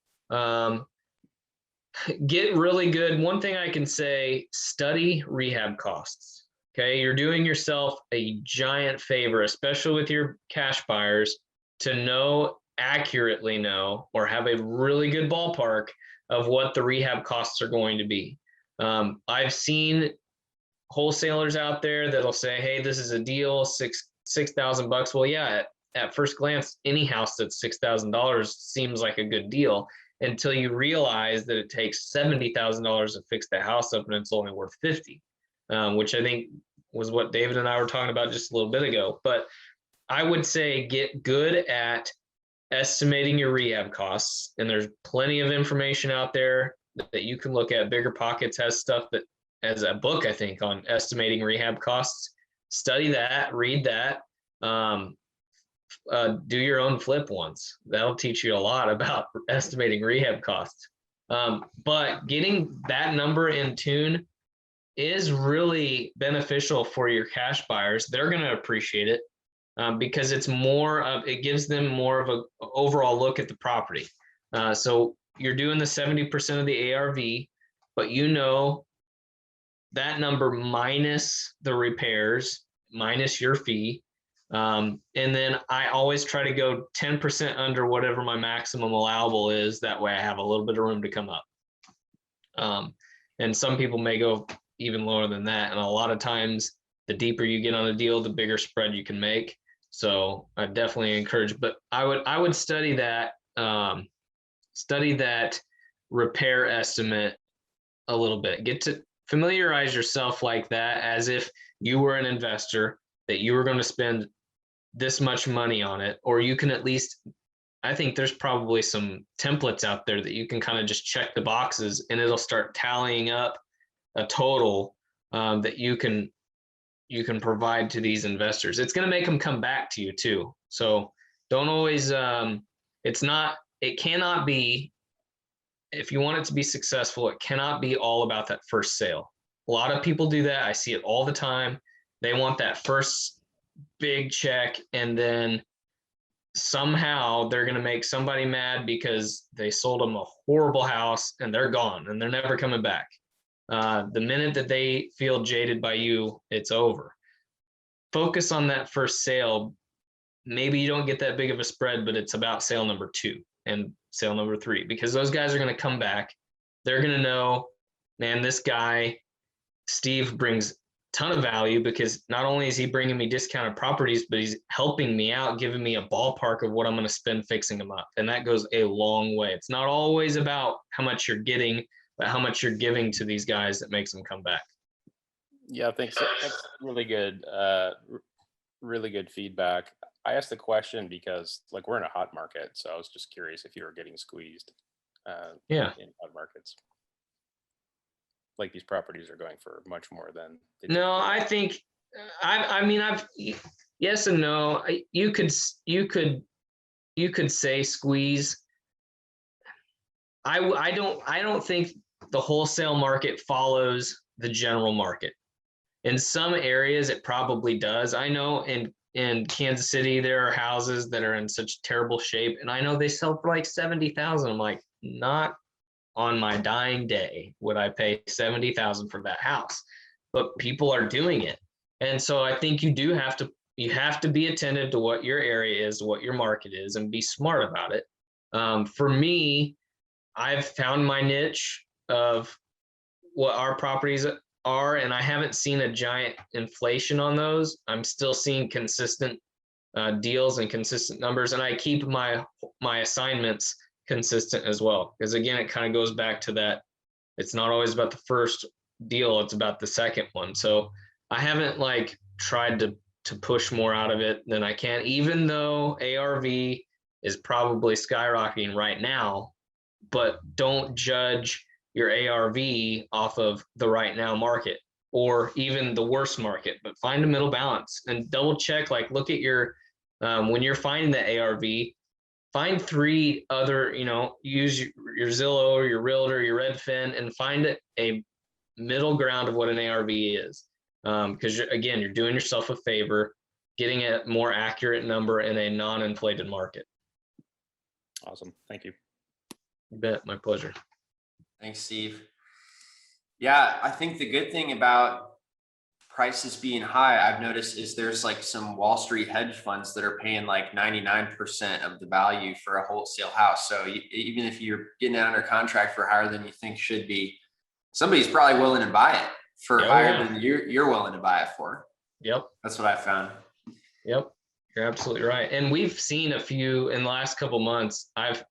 S2: Get really good. One thing I can say, study rehab costs. Okay. You're doing yourself a giant favor, especially with your cash buyers, to accurately know, or have a really good ballpark of what the rehab costs are going to be. I've seen wholesalers out there that'll say, hey, this is a deal, $6,000. Well, yeah, at first glance, any house that's $6,000 seems like a good deal, until you realize that it takes $70,000 to fix the house up and it's only worth 50, which I think was what David and I were talking about just a little bit ago. But I would say get good at estimating your rehab costs. And there's plenty of information out there that you can look at. Bigger Pockets has stuff that, as a book, I think, on estimating rehab costs. Study that, read that. Do your own flip once. That'll teach you a lot about estimating rehab costs. But getting that number in tune is really beneficial for your cash buyers. They're going to appreciate it because it gives them more of an overall look at the property. So you're doing the 70% of the ARV, but that number minus the repairs, minus your fee. And then I always try to go 10% under whatever my maximum allowable is. That way I have a little bit of room to come up. And some people may go even lower than that. And a lot of times, the deeper you get on a deal, the bigger spread you can make. So I definitely encourage, but I would study that repair estimate a little bit. Get to familiarize yourself like that, as if you were an investor, that you were going to spend this much money on it. Or you can at least, I think there's probably some templates out there that you can kind of just check the boxes, and it'll start tallying up a total that you can provide to these investors. It's going to make them come back to you too. So don't always, it cannot be, if you want it to be successful, it cannot be all about that first sale. A lot of people do that. I see it all the time. They want that first big check, and then somehow they're going to make somebody mad because they sold them a horrible house and they're gone and they're never coming back. The minute that they feel jaded by you, it's over. Focus on that first sale. Maybe you don't get that big of a spread, but it's about sale number 2 and sale number 3, because those guys are going to come back. They're going to know, man, this guy, Steve, brings a ton of value, because not only is he bringing me discounted properties, but he's helping me out, giving me a ballpark of what I'm going to spend fixing them up. And that goes a long way. It's not always about how much you're getting, but how much you're giving to these guys that makes them come back.
S6: Yeah, thanks. That's really good. Really good feedback. I asked the question because, like, we're in a hot market, so I was just curious if you were getting squeezed.
S2: Yeah.
S6: In hot markets, like these properties are going for much more than.
S2: No, I think, I mean, yes and no. You could say squeeze. I don't think the wholesale market follows the general market. In some areas, it probably does. I know in Kansas City, there are houses that are in such terrible shape, and I know they sell for like 70,000. I'm like, not on my dying day would I pay 70,000 for that house, but people are doing it. And so I think you have to be attentive to what your area is, what your market is, and be smart about it. For me, I've found my niche of what our properties are, and I haven't seen a giant inflation on those. I'm still seeing consistent deals and consistent numbers, and I keep my assignments consistent as well, because again, it kind of goes back to that. It's not always about the first deal, it's about the second one. So I haven't like tried to push more out of it than I can, even though ARV is probably skyrocketing right now. But don't judge your ARV off of the right now market or even the worst market, but find a middle balance and double check, like look at your, when you're finding the ARV, find 3 other, use your Zillow or your Realtor, your Redfin, and find a middle ground of what an ARV is. Because again, you're doing yourself a favor, getting a more accurate number in a non-inflated market.
S6: Awesome. Thank you.
S2: You bet. My pleasure.
S1: Thanks, Steve. Yeah, I think the good thing about prices being high, I've noticed, is there's like some Wall Street hedge funds that are paying like 99% of the value for a wholesale house. So even if you're getting it under contract for higher than you think should be, somebody's probably willing to buy it for
S2: Oh,
S1: higher
S2: yeah.
S1: than you're willing to buy it for.
S2: Yep.
S1: That's what I found.
S2: Yep. You're absolutely right. And we've seen a few in the last couple months. I've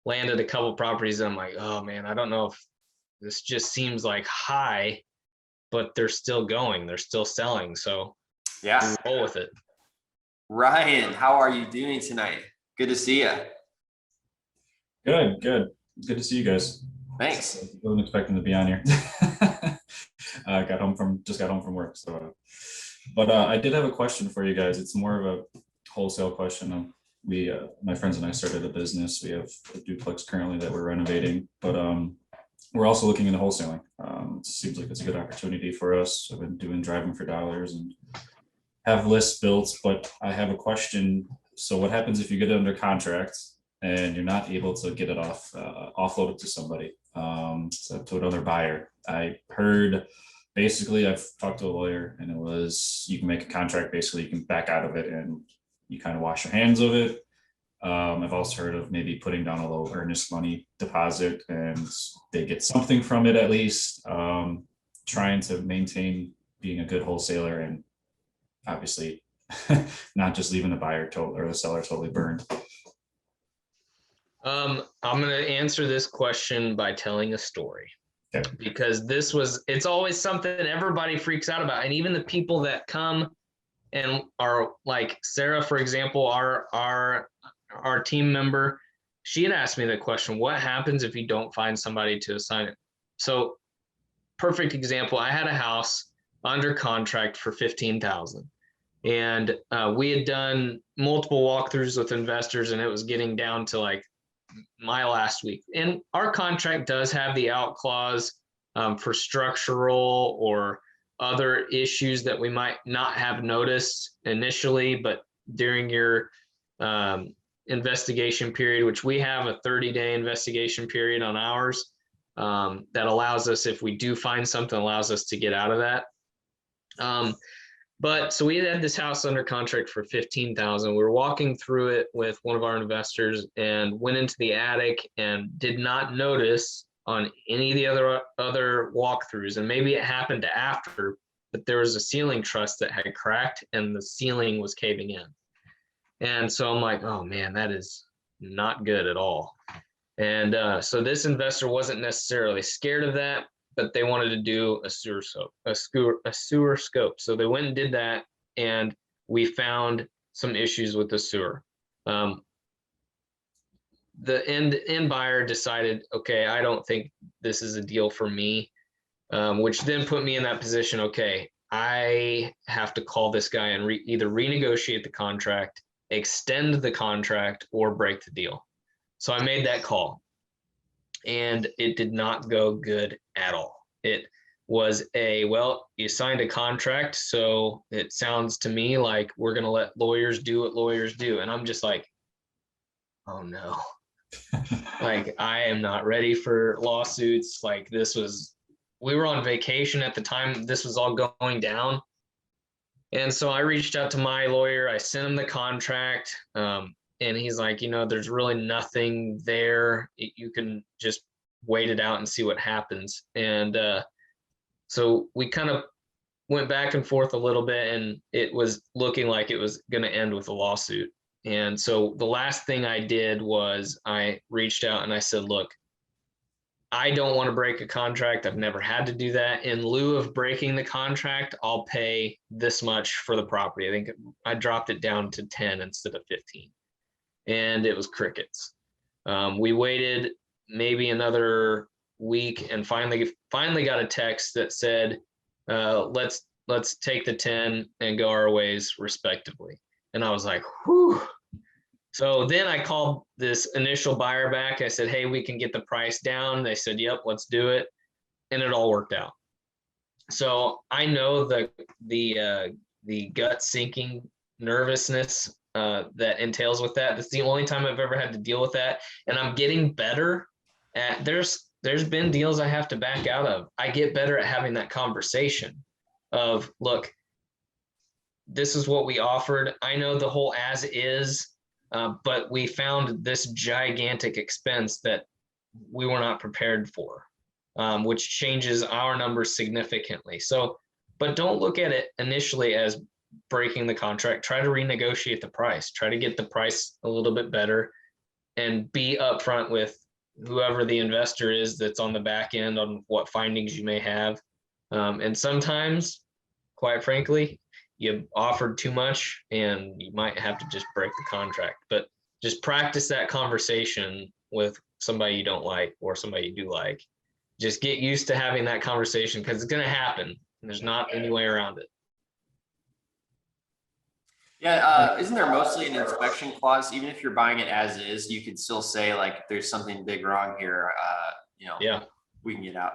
S2: landed a couple properties and I'm like, oh man, I don't know if this just seems like high, but they're still going, they're still selling. So
S1: Yeah.
S2: roll with it.
S1: Ryan, how are you doing tonight? Good to see you.
S7: Good, good. It's good to see you guys.
S1: Thanks.
S7: I wasn't expecting to be on here. I just got home from work. So, but I did have a question for you guys. It's more of a wholesale question. My friends and I started a business. We have a duplex currently that we're renovating, but we're also looking into wholesaling. It seems like it's a good opportunity for us. I've been doing driving for dollars and have lists built, but I have a question. So what happens if you get it under contract and you're not able to get it offload it to somebody, so to another buyer? I heard, basically, I've talked to a lawyer, and it was, you can make a contract, basically you can back out of it and you kind of wash your hands of it. I've also heard of maybe putting down a low earnest money deposit and they get something from it at least. Trying to maintain being a good wholesaler and obviously not just leaving the buyer or the seller totally burned.
S2: I'm going to answer this question by telling a story.
S7: Okay.
S2: Because it's always something everybody freaks out about. And even the people that come and are like Sarah, for example, our team member, she had asked me the question, what happens if you don't find somebody to assign it? So perfect example, I had a house under contract for $15,000. And we had done multiple walkthroughs with investors and it was getting down to like my last week. And our contract does have the out clause for structural or other issues that we might not have noticed initially, but during your investigation period, which we have a 30-day investigation period on ours, that allows us, if we do find something, allows us to get out of that. But so we had this house under contract for $15,000. We were walking through it with one of our investors and went into the attic and did not notice on any of the other walkthroughs, and maybe it happened after, but there was a ceiling truss that had cracked and the ceiling was caving in. And so I'm like, oh man, that is not good at all. And so this investor wasn't necessarily scared of that, but they wanted to do a sewer scope. So they went and did that, and we found some issues with the sewer. The end buyer decided, okay, I don't think this is a deal for me, which then put me in that position. Okay, I have to call this guy and either renegotiate the contract, extend the contract, or break the deal. So I made that call, and it did not go good at all. It was well, you signed a contract, so it sounds to me like we're going to let lawyers do what lawyers do. And I'm just like, oh no. Like, I am not ready for lawsuits. Like, we were on vacation at the time this was all going down. And so I reached out to my lawyer. I sent him the contract. And he's like, there's really nothing there. You can just wait it out and see what happens. And so we kind of went back and forth a little bit, and it was looking like it was going to end with a lawsuit. And so the last thing I did was I reached out and I said, look, I don't want to break a contract. I've never had to do that. In lieu of breaking the contract, I'll pay this much for the property. I think I dropped it down to 10 instead of 15. And it was crickets. We waited maybe another week and finally got a text that said, let's take the 10 and go our ways respectively. And I was like, whew. So then I called this initial buyer back. I said, hey, we can get the price down. They said, yep, let's do it. And it all worked out. So I know the gut sinking nervousness that entails with that. That's the only time I've ever had to deal with that. And I'm getting better there's been deals I have to back out of. I get better at having that conversation of, look, this is what we offered. I know the whole as is, but we found this gigantic expense that we were not prepared for, which changes our numbers significantly. So, but don't look at it initially as breaking the contract. Try to renegotiate the price. Try to get the price a little bit better, and be upfront with whoever the investor is that's on the back end on what findings you may have. And sometimes, quite frankly, you offered too much and you might have to just break the contract. But just practice that conversation with somebody you don't like or somebody you do like. Just get used to having that conversation, because it's going to happen. And there's not any way around it.
S1: Yeah, isn't there mostly an inspection clause? Even if you're buying it as is, you could still say like, if there's something big wrong here,
S2: Yeah.
S1: we can get out.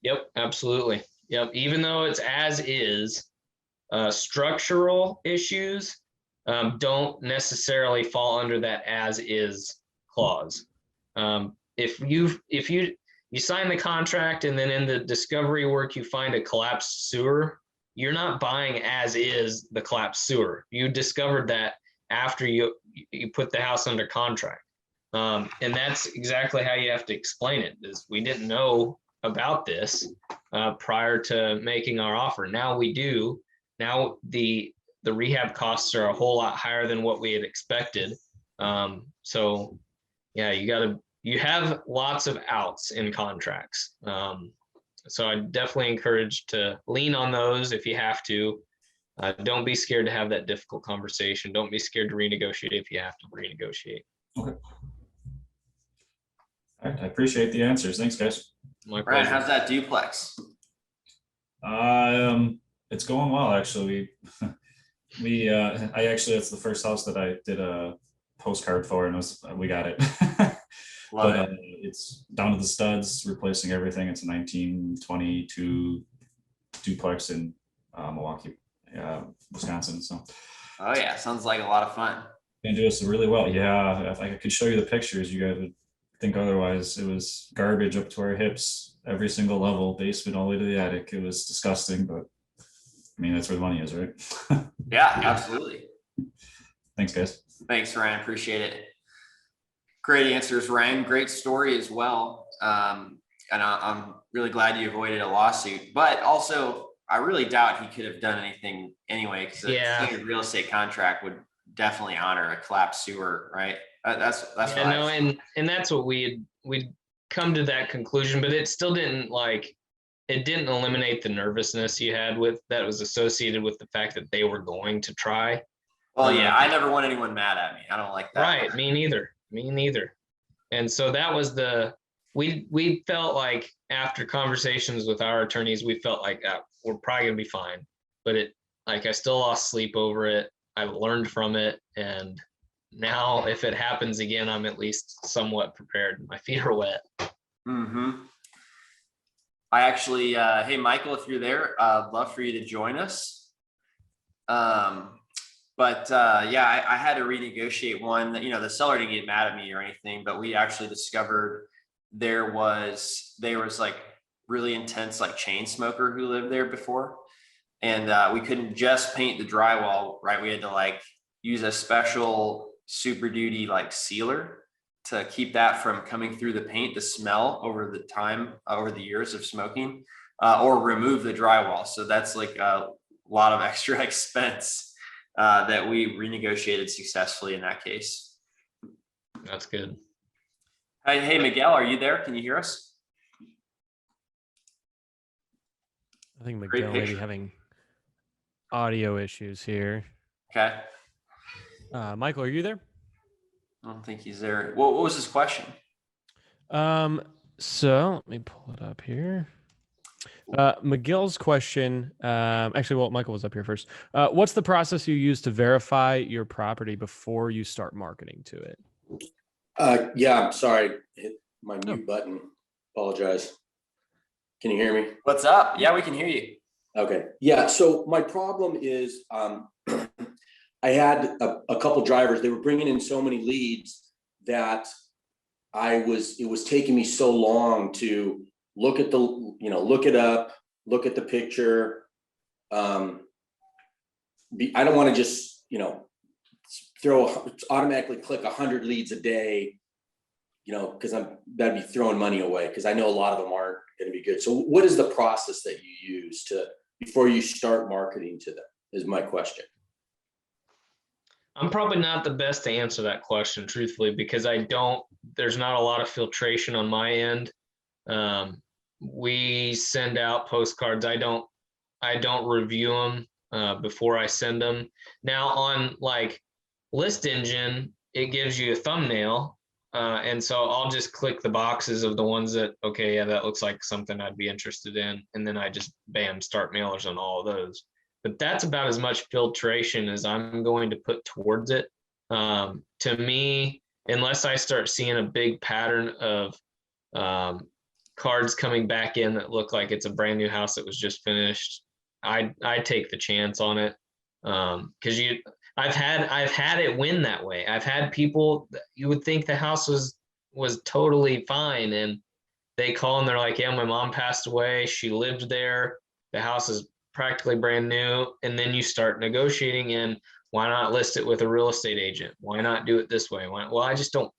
S2: Yep, absolutely. Yep. Even though it's as is, structural issues don't necessarily fall under that as is clause. If you sign the contract and then in the discovery work you find a collapsed sewer, you're not buying as is the collapsed sewer. You discovered that after you put the house under contract. And that's exactly how you have to explain it, is we didn't know about this prior to making our offer. Now we do. Now the rehab costs are a whole lot higher than what we had expected. So yeah, you have lots of outs in contracts. So I definitely encourage to lean on those if you have to. Don't be scared to have that difficult conversation. Don't be scared to renegotiate if you have to renegotiate.
S7: Okay. All right, I appreciate the answers. Thanks, guys.
S2: My
S1: Ryan,
S2: pleasure.
S1: how's that duplex?
S7: It's going well, actually. It's the first house that I did a postcard for, and we got it.
S1: Love it.
S7: It's down to the studs, replacing everything. It's a 1922 duplex in Milwaukee, Wisconsin. So,
S1: Oh yeah, sounds like a lot of fun.
S7: and do us really well. Yeah, if I could show you the pictures, you guys would think otherwise. It was garbage up to our hips, every single level, basement all the way to the attic. It was disgusting, but I mean, that's where the money is, right?
S1: Yeah, absolutely.
S7: Thanks, guys.
S1: Thanks, Ryan. Appreciate it. Great answers, Ryan. Great story as well. And I'm really glad you avoided a lawsuit, but also I really doubt he could have done anything anyway, because a standard real estate contract would definitely honor a collapsed sewer, right? That's
S2: Yeah, no, and that's what we'd come to that conclusion, but it still didn't eliminate the nervousness you had with that was associated with the fact that they were going to try.
S1: Well, yeah, I never want anyone mad at me. I don't like that.
S2: Right, me neither. And so that was we felt like, after conversations with our attorneys, we felt like we're probably gonna be fine. But I still lost sleep over it. I've learned from it, and now if it happens again, I'm at least somewhat prepared. My feet are wet.
S1: Mm-hmm. I actually, hey, Michael, if you're there, I'd love for you to join us. But yeah, I had to renegotiate one. The seller didn't get mad at me or anything, but we actually discovered there was like really intense like chain smoker who lived there before, and we couldn't just paint the drywall, right? We had to like use a special Super Duty like sealer to keep that from coming through the paint, the smell over the years of smoking, or remove the drywall. So that's like a lot of extra expense that we renegotiated successfully in that case.
S2: That's good.
S1: Hey, Miguel, are you there? Can you hear us?
S3: I think Miguel may be having audio issues here.
S1: Okay.
S3: Michael, are you there?
S1: I don't think he's there. What was his question?
S3: So let me pull it up here. Miguel's question, actually, well, Michael was up here first. What's the process you use to verify your property before you start marketing to it?
S8: Yeah, I'm sorry. Hit my mute button. Apologize. Can you hear me?
S1: What's up? Yeah, we can hear you.
S8: Okay. Yeah. So my problem is I had a couple drivers. They were bringing in so many leads that it was taking me so long to look at look it up, look at the picture. I don't want to just, automatically click 100 leads a day, because that'd be throwing money away, because I know a lot of them aren't going to be good. So what is the process that you use before you start marketing to them, is my question.
S2: I'm probably not the best to answer that question, truthfully, because there's not a lot of filtration on my end. We send out postcards. I don't review them before I send them. Now on like List Engine, it gives you a thumbnail. And so I'll just click the boxes of the ones that, okay, yeah, that looks like something I'd be interested in. And then I just, bam, start mailers on all of those. But that's about as much filtration as I'm going to put towards it. To me, unless I start seeing a big pattern of cards coming back in that look like it's a brand new house that was just finished, I take the chance on it. Because I've had it win that way. I've had people, you would think the house was totally fine, and they call and they're like, yeah, my mom passed away, she lived there, the house is practically brand new. And then you start negotiating, and why not list it with a real estate agent? Why not do it this way? Well, I just want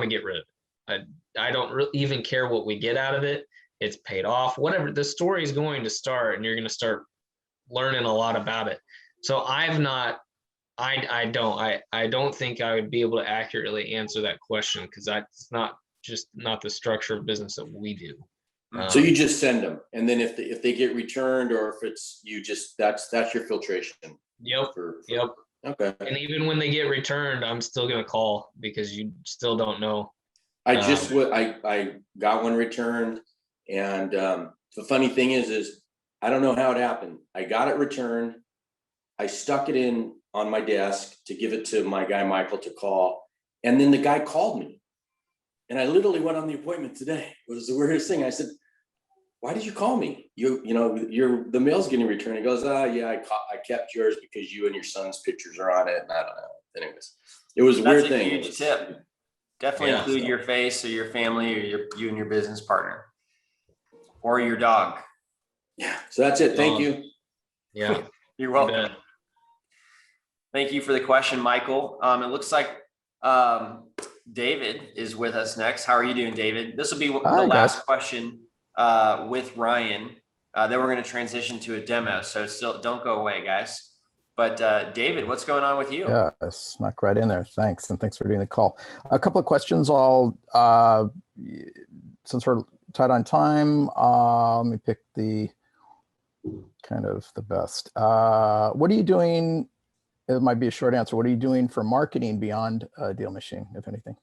S2: to get rid of it. I don't even care what we get out of it. It's paid off, whatever. The story is going to start, and you're going to start learning a lot about it. So I don't think I would be able to accurately answer that question, because that's not the structure of business that we do.
S8: So you just send them, and then if they get returned, or if it's that's your filtration.
S2: Yep. Yep.
S8: Okay.
S2: And even when they get returned, I'm still gonna call, because you still don't know.
S8: I got one returned, and the funny thing is I don't know how it happened. I got it returned. I stuck it in on my desk to give it to my guy Michael to call, and then the guy called me, and I literally went on the appointment today. It was the weirdest thing. I said, why did you call me? The mail's getting returned. He goes, yeah, I kept yours because you and your son's pictures are on it. And I don't know. Anyways, it was a weird thing.
S1: That's a huge tip. Definitely include your face or your family or you and your business partner or your dog.
S8: Yeah. So that's it. Thank you.
S2: Yeah.
S1: You're welcome. Thank you for the question, Michael. It looks like David is with us next. How are you doing, David? This will be the last question with Ryan. Then we're going to transition to a demo. So still don't go away, guys. But David, what's going on with you?
S9: Yeah, I snuck right in there. Thanks. And thanks for doing the call. A couple of questions. Since we're tight on time, let me pick the best. What are you doing? It might be a short answer. What are you doing for marketing beyond DealMachine, if anything?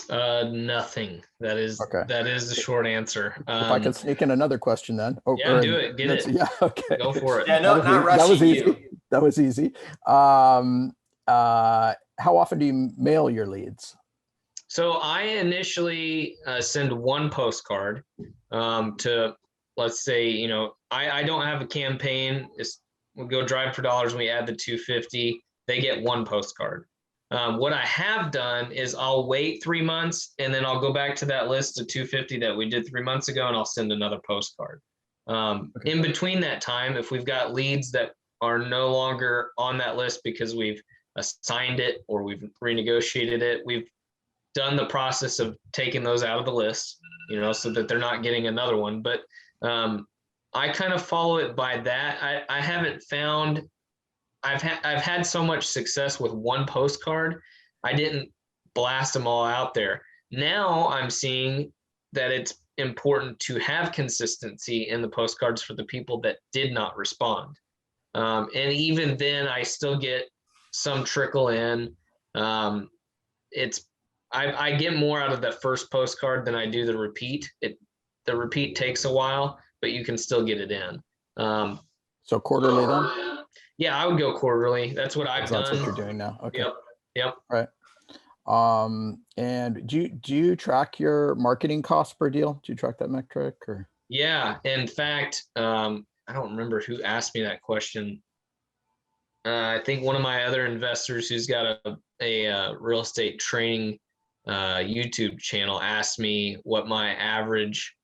S2: Nothing. That is the short answer.
S9: If I could sneak in another question then.
S2: Oh, yeah, do it. Get it.
S9: Yeah, okay.
S2: Go for it.
S1: Yeah, not rushing
S9: that was easy.
S1: you.
S9: That was easy. How often do you mail your leads?
S2: So I initially send one postcard to, let's say, I don't have a campaign. We go drive for dollars and we add the 250. They get one postcard. What I have done is I'll wait 3 months, and then I'll go back to that list of 250 that we did 3 months ago, and I'll send another postcard. In between that time, if we've got leads that are no longer on that list because we've assigned it or we've renegotiated it, we've done the process of taking those out of the list, so that they're not getting another one. But I kind of follow it by that. I haven't found, I've had so much success with one postcard. I didn't blast them all out there. Now I'm seeing that it's important to have consistency in the postcards for the people that did not respond. And even then I still get some trickle in. I get more out of that first postcard than I do the repeat. The repeat takes a while, but you can still get it in.
S9: So quarterly then?
S2: Yeah, I would go quarterly. That's what I've done.
S9: That's what you're doing now. Okay.
S2: Yep.
S9: Right. And do you track your marketing costs per deal? Do you track that metric or?
S2: Yeah. In fact, I don't remember who asked me that question. I think one of my other investors who's got a real estate training YouTube channel asked me what my average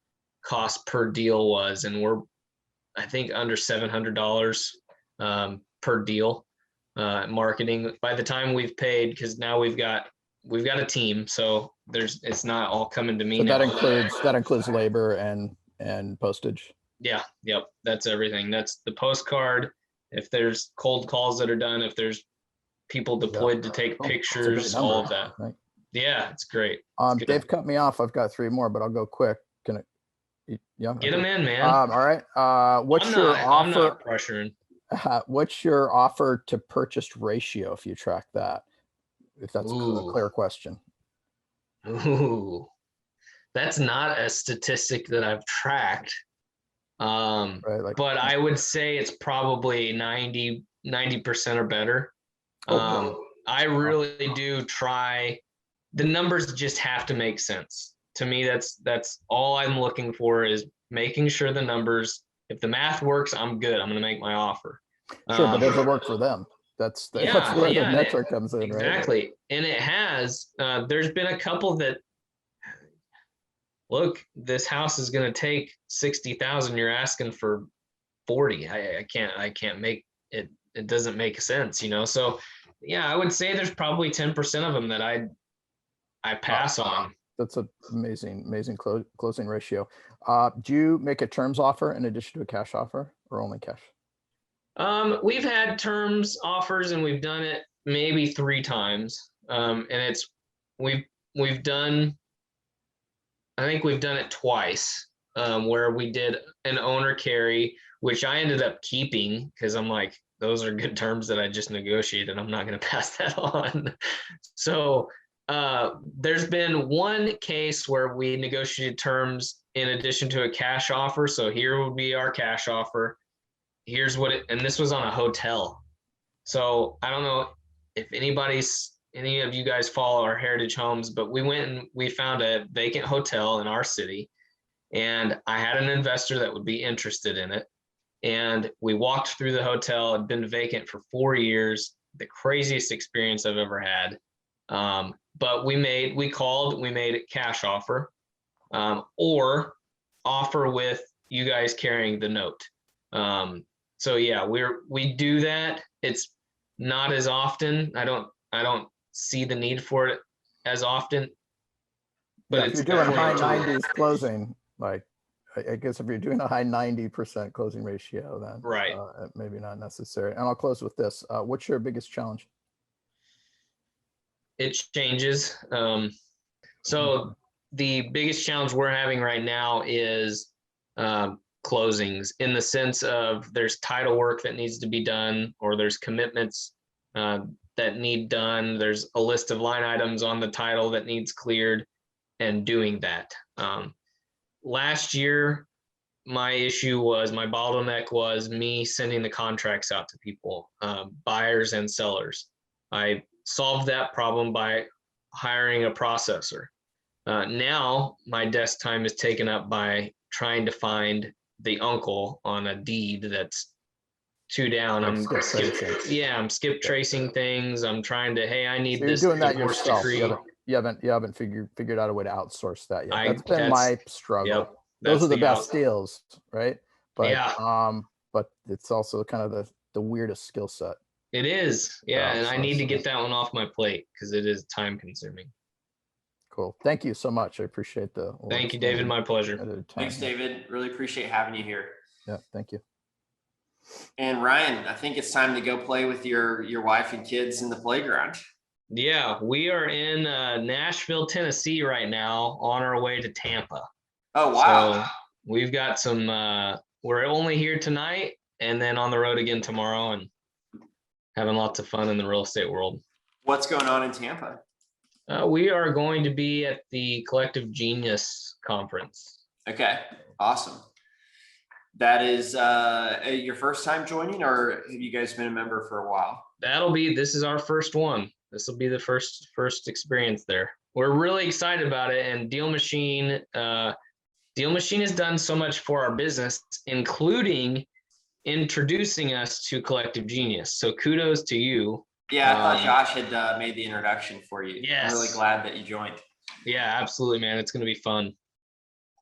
S2: cost per deal was, and we're, I think, under $700 per deal marketing. By the time we've paid, because now we've got a team, so it's not all coming to me
S9: So
S2: now.
S9: that includes labor and postage.
S2: Yeah, yep, that's everything. That's the postcard. If there's cold calls that are done, if there's people deployed to take
S9: Oh, that's a great
S2: pictures, all
S9: number,
S2: of that.
S9: right?
S2: Yeah, it's great. It's good.
S9: Dave cut me off. I've got 3 more, but I'll go quick. Can it? Yeah.
S2: Get them
S9: okay.
S2: in, man.
S9: All right. What's your
S2: I'm
S9: offer?
S2: not pressuring.
S9: What's your offer to purchased ratio if you track that? If that's a
S2: Ooh.
S9: clear question.
S2: Ooh, that's not a statistic that I've tracked.
S9: Right, like,
S2: But I would say it's probably 90% or better.
S9: Oh.
S2: I really do try. The numbers just have to make sense. To me, that's all I'm looking for, is making sure the numbers, if the math works, I'm good. I'm going to make my offer.
S9: Sure, but does it work for them? That's where the metric comes in, right?
S2: Exactly. And it has. There's been a couple that, look, this house is going to take 60,000. You're asking for 40. I can't make it. It doesn't make sense, you know? So yeah, I would say there's probably 10% of them that I pass on.
S9: That's an amazing closing ratio. Do you make a terms offer in addition to a cash offer, or only cash?
S2: We've had terms offers, and we've done it maybe 3 times. And we've done, I think we've done it twice, where we did an owner carry, which I ended up keeping because I'm like, those are good terms that I just negotiated. I'm not going to pass that on. So there's been one case where we negotiated terms in addition to a cash offer. So here would be our cash offer. Here's what and this was on a hotel. So I don't know if any of you guys follow our Heritage Homes, but we went and we found a vacant hotel in our city, and I had an investor that would be interested in it. And we walked through the hotel. It had been vacant for 4 years, the craziest experience I've ever had. But we made a cash offer, or offer with you guys carrying the note. So yeah, we do that. It's not as often. I don't see the need for it as often. But
S9: if you're doing high 90s closing, like, I guess if you're doing a high 90% closing ratio, then
S2: right,
S9: maybe not necessary. And I'll close with this. What's your biggest challenge?
S2: It changes. So the biggest challenge we're having right now is closings, in the sense of there's title work that needs to be done, or there's commitments that need done. There's a list of line items on the title that needs cleared, and doing that. Last year, my bottleneck was me sending the contracts out to people, buyers and sellers. I solved that problem by hiring a processor. Now my desk time is taken up by trying to find the uncle on a deed that's 2 down. I'm skip tracing things. I'm trying to, hey, I need this.
S9: You're doing that yourself. You haven't figured out a way to outsource that yet. That's been my struggle.
S2: Yep,
S9: those are the best deals, right? But
S2: yeah.
S9: But it's also kind of the weirdest skill set.
S2: It is, yeah, and I need to get that one off my plate because it is time consuming.
S9: Cool. Thank you so much. I appreciate
S2: Thank you, David. My pleasure.
S1: Thanks, David. Really appreciate having you here.
S9: Yeah, thank you.
S1: And Ryan, I think it's time to go play with your wife and kids in the playground.
S2: Yeah, we are in Nashville, Tennessee right now, on our way to Tampa.
S1: Oh, wow.
S2: So we've got some, we're only here tonight and then on the road again tomorrow, and having lots of fun in the real estate world.
S1: What's going on in Tampa?
S2: We are going to be at the Collective Genius Conference.
S1: Okay, awesome. That is your first time joining, or have you guys been a member for a while?
S2: This is our first one. This will be the first experience there. We're really excited about it. And DealMachine has done so much for our business, including introducing us to Collective Genius. So kudos to you.
S1: Yeah, I thought Josh had made the introduction for you. I'm really
S2: Yes.
S1: glad that you joined.
S2: Yeah, absolutely, man. It's going to be fun.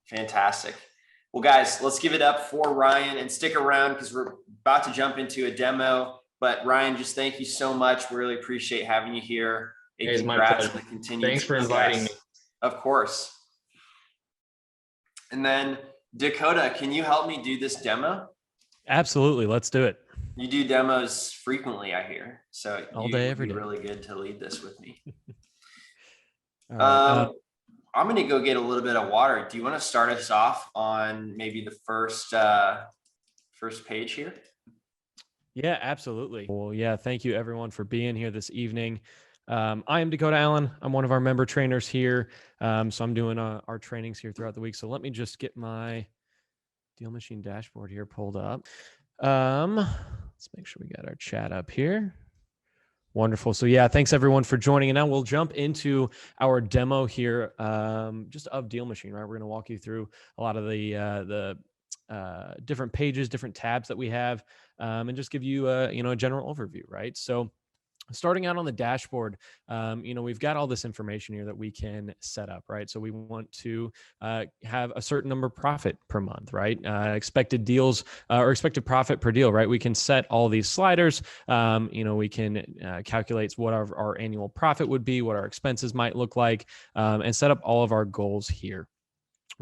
S1: Fantastic. Well, guys, let's give it up for Ryan and stick around because we're about to jump into a demo. But Ryan, just thank you so much. We really appreciate having you here. And
S2: It's my
S1: congrats on
S2: pleasure.
S1: the continued
S2: Thanks for inviting me.
S1: success. Of course. And then Dakota, can you help me do this demo?
S3: Absolutely. Let's do it.
S1: You do demos frequently, I hear. So
S3: All
S1: you
S3: day,
S1: would
S3: every
S1: be
S3: day.
S1: really good to lead this with me.
S3: All right.
S1: I'm going to go get a little bit of water. Do you want to start us off on maybe the first page here?
S3: Yeah, absolutely. Well, yeah, thank you everyone for being here this evening. I am Dakota Allen. I'm one of our member trainers here. So I'm doing our trainings here throughout the week. So let me just get my DealMachine dashboard here pulled up. Let's make sure we got our chat up here. Wonderful. So yeah, thanks everyone for joining. And now we'll jump into our demo here, just of DealMachine, right? We're going to walk you through a lot of the different pages, different tabs that we have, and just give you a general overview, right? So starting out on the dashboard, we've got all this information here that we can set up, right? So we want to have a certain number of profit per month, right? Expected deals or expected profit per deal, right? We can set all these sliders. We can calculate what our annual profit would be, what our expenses might look like, and set up all of our goals here.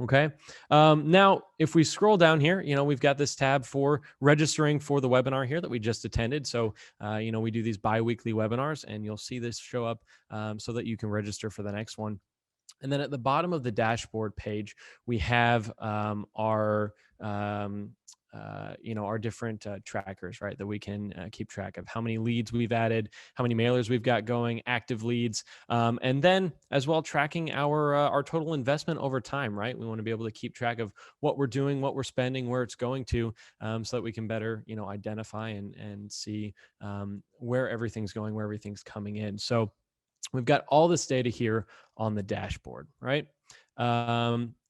S3: Okay. Now, if we scroll down here, we've got this tab for registering for the webinar here that we just attended. So, we do these bi-weekly webinars and you'll see this show up so that you can register for the next one. And then at the bottom of the dashboard page, we have our different trackers, right? That we can keep track of how many leads we've added, how many mailers we've got going, active leads, and then as well tracking our total investment over time, right? We want to be able to keep track of what we're doing, what we're spending, where it's going to, so that we can better, identify and see where everything's going, where everything's coming in. So we've got all this data here on the dashboard, right?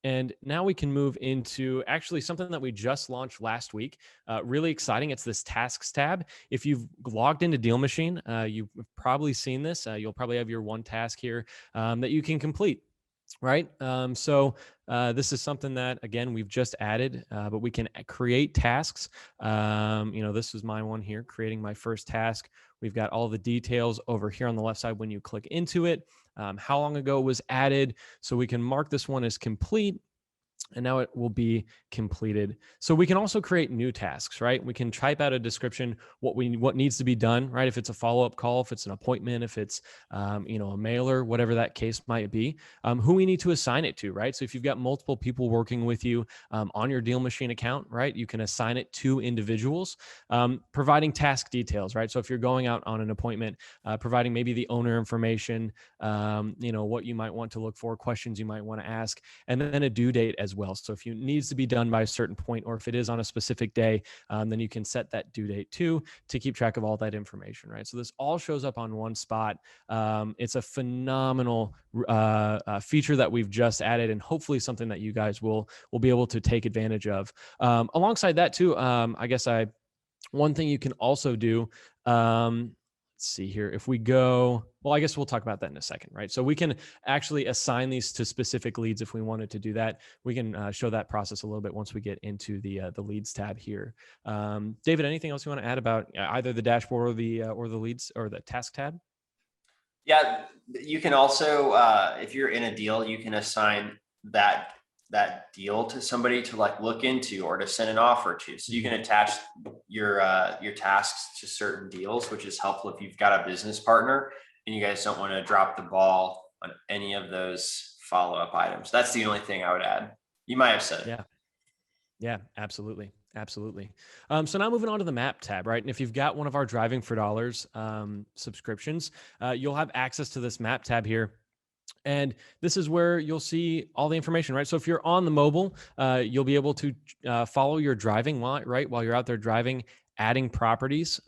S3: And now we can move into actually something that we just launched last week. Really exciting. It's this tasks tab. If you've logged into DealMachine, you've probably seen this. You'll probably have your one task here that you can complete. Right. So this is something that, again, we've just added, but we can create tasks. This is my one here, creating my first task. We've got all the details over here on the left side when you click into it, how long ago it was added. So we can mark this one as complete. And now it will be completed. So we can also create new tasks, right? We can type out a description, what needs to be done, right? If it's a follow-up call, if it's an appointment, if it's a mailer, whatever that case might be, who we need to assign it to, right? So if you've got multiple people working with you on your DealMachine account, right, you can assign it to individuals, providing task details, right? So if you're going out on an appointment, providing maybe the owner information, what you might want to look for, questions you might want to ask, and then a due date as well. So if it needs to be done by a certain point, or if it is on a specific day, then you can set that due date to keep track of all that information, right? So this all shows up on one spot. It's a phenomenal feature that we've just added, and hopefully something that you guys will be able to take advantage of. Alongside that too, one thing you can also do, let's see here. If we go, well, I guess we'll talk about that in a second, right? So we can actually assign these to specific leads if we wanted to do that. We can show that process a little bit once we get into the leads tab here. David, anything else you want to add about either the dashboard or the leads or the task tab?
S1: Yeah, you can also, if you're in a deal, you can assign that deal to somebody to look into or to send an offer to. So you can attach your tasks to certain deals, which is helpful if you've got a business partner and you guys don't want to drop the ball on any of those follow-up items. That's the only thing I would add. You might have said it.
S3: Yeah, absolutely. Absolutely. So now moving on to the map tab, right? And if you've got one of our Driving for Dollars subscriptions, you'll have access to this map tab here. And this is where you'll see all the information, right? So if you're on the mobile, you'll be able to follow your driving while you're out there driving, adding properties.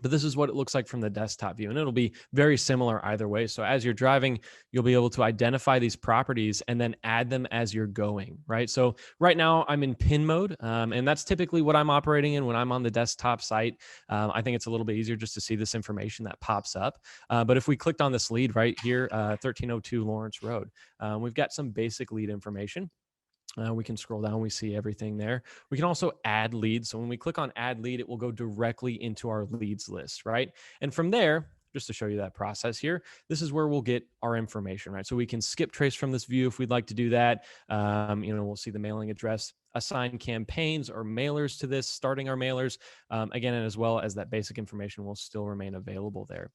S3: But this is what it looks like from the desktop view, and it'll be very similar either way. So as you're driving, you'll be able to identify these properties and then add them as you're going, right? So right now I'm in pin mode, and that's typically what I'm operating in when I'm on the desktop site. I think it's a little bit easier just to see this information that pops up. But if we clicked on this lead right here, 1302 Lawrence Road, we've got some basic lead information. We can scroll down, we see everything there. We can also add leads. So when we click on add lead, it will go directly into our leads list, right? And from there, just to show you that process here, this is where we'll get our information, right? So we can skip trace from this view if we'd like to do that. We'll see the mailing address, assign campaigns or mailers to this, starting our mailers. Again, and as well as that basic information will still remain available there.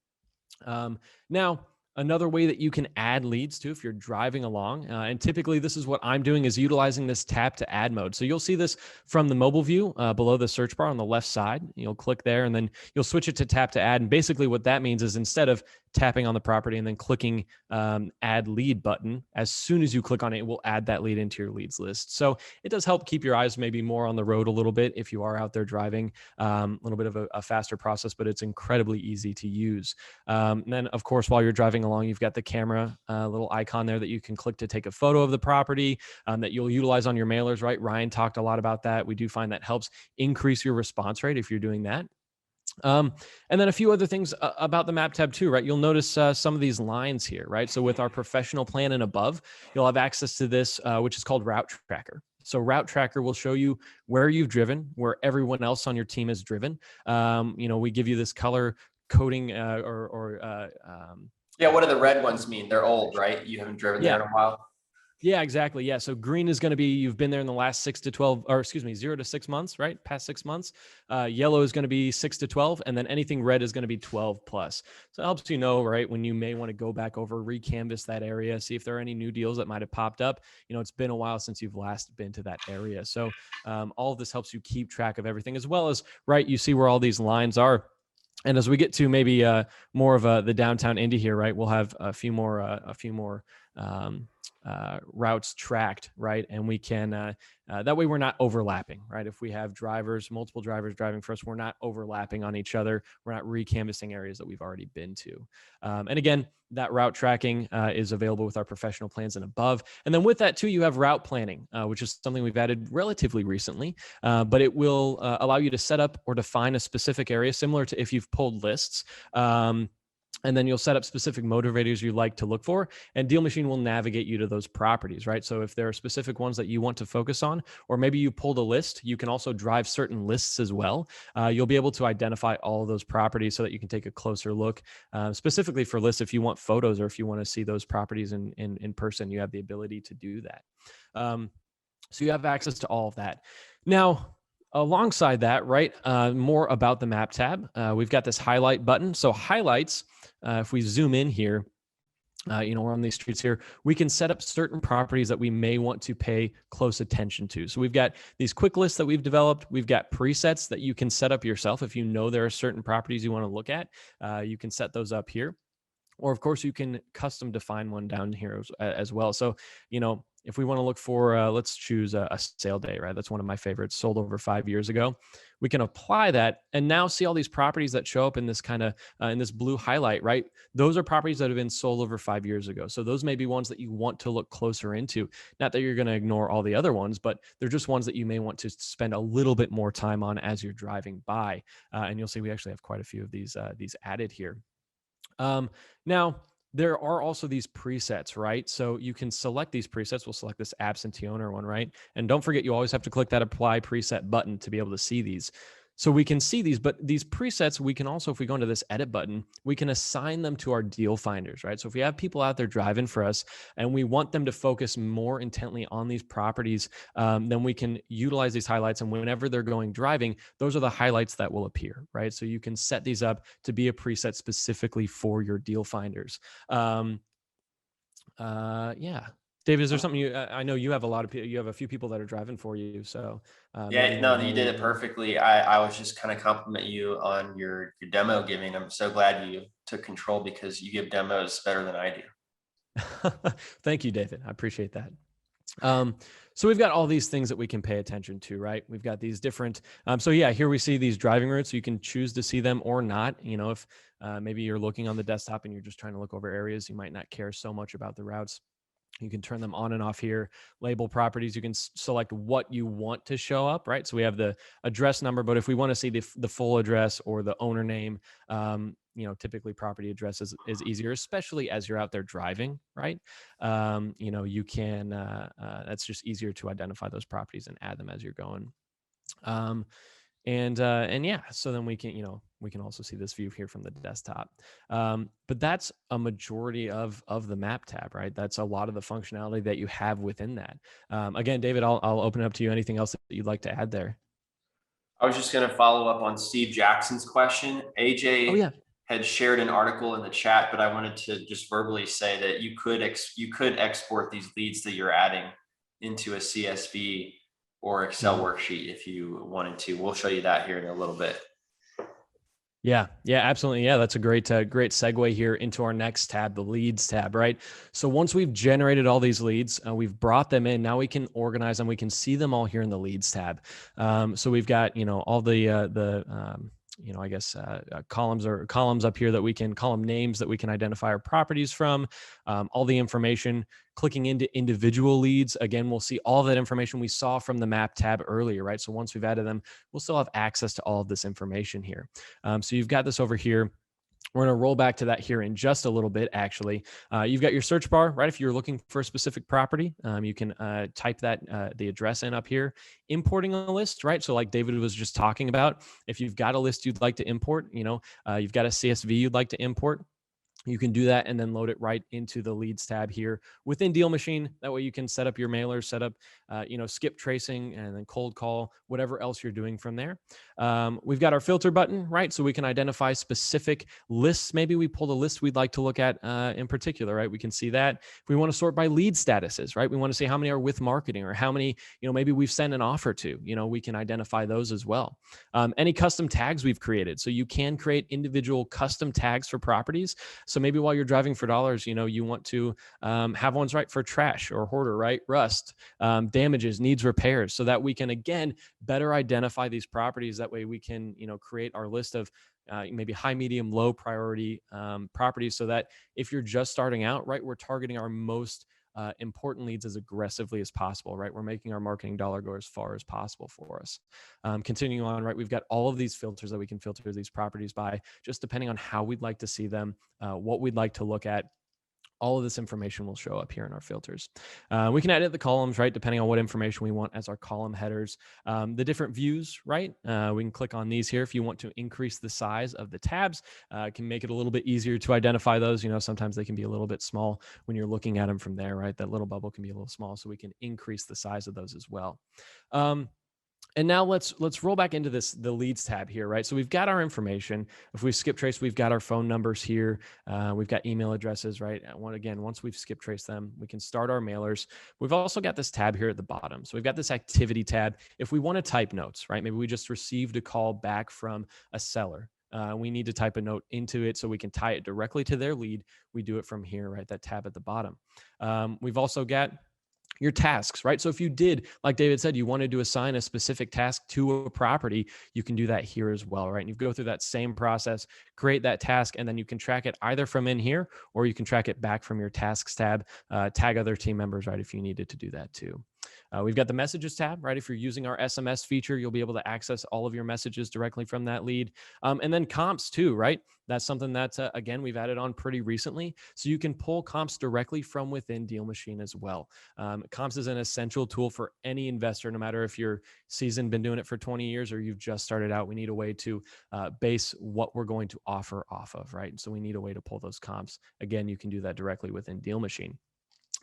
S3: Now, another way that you can add leads to if you're driving along, and typically this is what I'm doing, is utilizing this tap to add mode. So you'll see this from the mobile view below the search bar on the left side. You'll click there and then you'll switch it to tap to add. And basically what that means is instead of tapping on the property and then clicking add lead button, as soon as you click on it, it will add that lead into your leads list. So it does help keep your eyes maybe more on the road a little bit if you are out there driving. A little bit of a faster process, but it's incredibly easy to use. And then of course, while you're driving along, you've got the camera little icon there that you can click to take a photo of the property that you'll utilize on your mailers, right? Ryan talked a lot about that. We do find that helps increase your response rate if you're doing that. And then a few other things about the map tab too, right? You'll notice some of these lines here, right? So with our professional plan and above, you'll have access to this, which is called Route Tracker. So Route Tracker will show you where you've driven, where everyone else on your team has driven. We give you this color coding
S1: Yeah, what do the red ones mean? They're old, right? You haven't driven there in a while.
S3: Yeah, exactly. Yeah. So green is going to be, you've been there in the last 0 to 6 months, right? Past 6 months. Yellow is going to be 6 to 12. And then anything red is going to be 12 plus. So it helps you know, right, when you may want to go back over, recanvas that area, see if there are any new deals that might have popped up. It's been a while since you've last been to that area. So all of this helps you keep track of everything, as well as, right, you see where all these lines are. And as we get to maybe more of the downtown Indy here, right, we'll have a few more routes tracked, right? And we can, that way we're not overlapping, right? If we have multiple drivers driving for us, we're not overlapping on each other. We're not recanvassing areas that we've already been to. And again, that route tracking is available with our professional plans and above. And then with that too, you have route planning, which is something we've added relatively recently, but it will allow you to set up or define a specific area, similar to if you've pulled lists. And then you'll set up specific motivators you like to look for, and DealMachine will navigate you to those properties, right? So if there are specific ones that you want to focus on, or maybe you pulled a list, you can also drive certain lists as well. You'll be able to identify all of those properties so that you can take a closer look. Specifically for lists, if you want photos or if you want to see those properties in person, you have the ability to do that. So you have access to all of that. Now, alongside that, right, more about the map tab, we've got this highlight button. So highlights, if we zoom in here, we're on these streets here, we can set up certain properties that we may want to pay close attention to. So we've got these quick lists that we've developed. We've got presets that you can set up yourself. If you know there are certain properties you want to look at, you can set those up here. Or of course, you can custom define one down here as well. So, if we want to look for, let's choose a sale day, right? That's one of my favorites, sold over 5 years ago. We can apply that and now see all these properties that show up in this kind of, in this blue highlight, right? Those are properties that have been sold over 5 years ago. So those may be ones that you want to look closer into. Not that you're going to ignore all the other ones, but they're just ones that you may want to spend a little bit more time on as you're driving by. And you'll see we actually have quite a few of these added here. Now, there are also these presets, right? So you can select these presets. We'll select this absentee owner one, right? And don't forget, you always have to click that apply preset button to be able to see these. So we can see these, but these presets, we can also, if we go into this edit button, we can assign them to our deal finders, right? So if we have people out there driving for us and we want them to focus more intently on these properties, then we can utilize these highlights. And whenever they're going driving, those are the highlights that will appear, right? So you can set these up to be a preset specifically for your deal finders. Yeah. David, is there something I know you have you have a few people that are driving for you. So
S1: yeah, no, you did it perfectly. I was just kind of compliment you on your demo giving. I'm so glad you took control because you give demos better than I do.
S3: Thank you, David. I appreciate that. So we've got all these things that we can pay attention to, right? We've got these different, so yeah, here we see these driving routes. You can choose to see them or not. You know, if maybe you're looking on the desktop and you're just trying to look over areas, you might not care so much about the routes. You can turn them on and off here, label properties. You can select what you want to show up, right? So we have the address number, but if we want to see the full address or the owner name, you know, typically property address is easier, especially as you're out there driving, right? You know, you can, that's just easier to identify those properties and add them as you're going. And yeah, so then we can, you know, we can also see this view here from the desktop. But that's a majority of the map tab, right? That's a lot of the functionality that you have within that. Again, David, I'll open it up to you. Anything else that you'd like to add there?
S1: I was just going to follow up on Steve Jackson's question. AJ
S3: Oh, yeah.
S1: had shared an article in the chat, but I wanted to just verbally say that you could export these leads that you're adding into a CSV or Excel worksheet if you wanted to. We'll show you that here in a little bit.
S3: Yeah, absolutely. Yeah, that's a great segue here into our next tab, the leads tab, right? So once we've generated all these leads, we've brought them in. Now we can organize them. We can see them all here in the leads tab. So we've got, you know, all the you know, I guess columns up here that we can, column names that we can identify our properties from, all the information. Clicking into individual leads, again, we'll see all that information we saw from the map tab earlier, right? So once we've added them, we'll still have access to all of this information here. So you've got this over here. We're going to roll back to that here in just a little bit, actually. You've got your search bar, right? If you're looking for a specific property, you can type that, the address in up here. Importing a list, right? So like David was just talking about, if you've got a list you'd like to import, you know, you've got a CSV you'd like to import, you can do that and then load it right into the leads tab here within DealMachine. That way you can set up your mailers, set up, you know, skip tracing and then cold call, whatever else you're doing from there. We've got our filter button, right? So we can identify specific lists. Maybe we pulled a list we'd like to look at in particular, right? We can see that. If we want to sort by lead statuses, right? We want to see how many are with marketing or how many, you know, maybe we've sent an offer to, you know, we can identify those as well. Any custom tags we've created. So you can create individual custom tags for properties. So maybe while you're driving for dollars, you know, you want to have ones right for trash or hoarder, right? Rust, damages, needs repairs, so that we can, again, better identify these properties. That way we can, you know, create our list of maybe high, medium, low priority properties, so that if you're just starting out, right, we're targeting our most important leads as aggressively as possible, right? We're making our marketing dollar go as far as possible for us. Continuing on, right, we've got all of these filters that we can filter these properties by, just depending on how we'd like to see them, what we'd like to look at. All of this information will show up here in our filters. We can edit the columns, right, depending on what information we want as our column headers. The different views, right? We can click on these here if you want to increase the size of the tabs. Can make it a little bit easier to identify those. You know, sometimes they can be a little bit small when you're looking at them from there, right? That little bubble can be a little small, so we can increase the size of those as well. And now let's roll back into the leads tab here, right? So we've got our information. If we skip trace, we've got our phone numbers here. We've got email addresses, right? Once we've skip traced them, we can start our mailers. We've also got this tab here at the bottom. So we've got this activity tab. If we want to type notes, right? Maybe we just received a call back from a seller. We need to type a note into it so we can tie it directly to their lead. We do it from here, right? That tab at the bottom. We've also got your tasks, right? So if you did, like David said, you wanted to assign a specific task to a property, you can do that here as well, right? And you go through that same process, create that task, and then you can track it either from in here, or you can track it back from your tasks tab, tag other team members, right? If you needed to do that too. We've got the messages tab, right? If you're using our SMS feature, you'll be able to access all of your messages directly from that lead. And then comps too, right? That's something that, again, we've added on pretty recently. So you can pull comps directly from within DealMachine as well. Comps is an essential tool for any investor, no matter if you're seasoned, been doing it for 20 years, or you've just started out. We need a way to base what we're going to offer off of, right? So we need a way to pull those comps. Again, you can do that directly within DealMachine.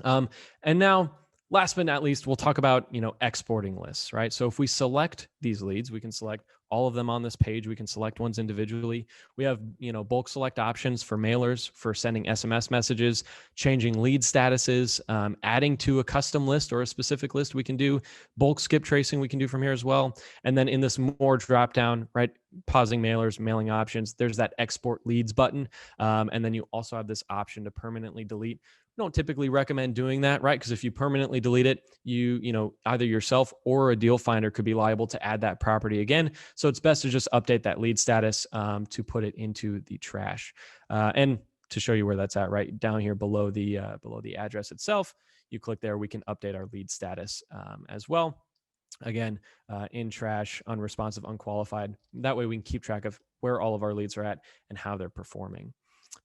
S3: And now, last but not least, we'll talk about, you know, exporting lists, right? So if we select these leads, we can select all of them on this page. We can select ones individually. We have, you know, bulk select options for mailers, for sending SMS messages, changing lead statuses, adding to a custom list or a specific list. We can do bulk skip tracing. We can do from here as well. And then in this more drop down, right, pausing mailers, mailing options, there's that export leads button. And then you also have this option to permanently delete. don't typically recommend doing that, right? Because if you permanently delete it, you know, either yourself or a deal finder could be liable to add that property again. So it's best to just update that lead status to put it into the trash. And to show you where that's at, right down here below the address itself, you click there, we can update our lead status as well. Again, in trash, unresponsive, unqualified. That way we can keep track of where all of our leads are at and how they're performing.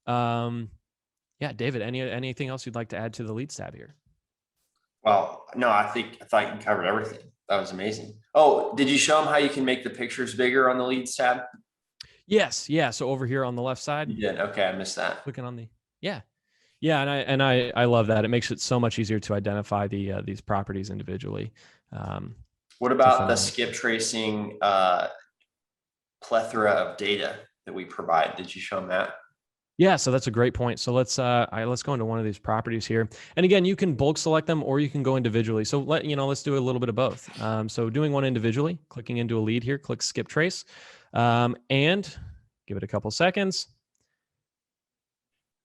S3: Yeah, David, anything else you'd like to add to the leads tab here?
S1: Well, no, I thought you covered everything. That was amazing. Oh, did you show them how you can make the pictures bigger on the leads tab?
S3: Yes. Yeah. So over here on the left side.
S1: You did. Okay, I missed that.
S3: Clicking on the, yeah. Yeah. And I love that. It makes it so much easier to identify these properties individually.
S1: What about the skip tracing plethora of data that we provide? Did you show them that?
S3: Yeah, so that's a great point. So let's go into one of these properties here. And again, you can bulk select them or you can go individually. So let's do a little bit of both. So doing one individually, clicking into a lead here, click skip trace, and give it a couple seconds.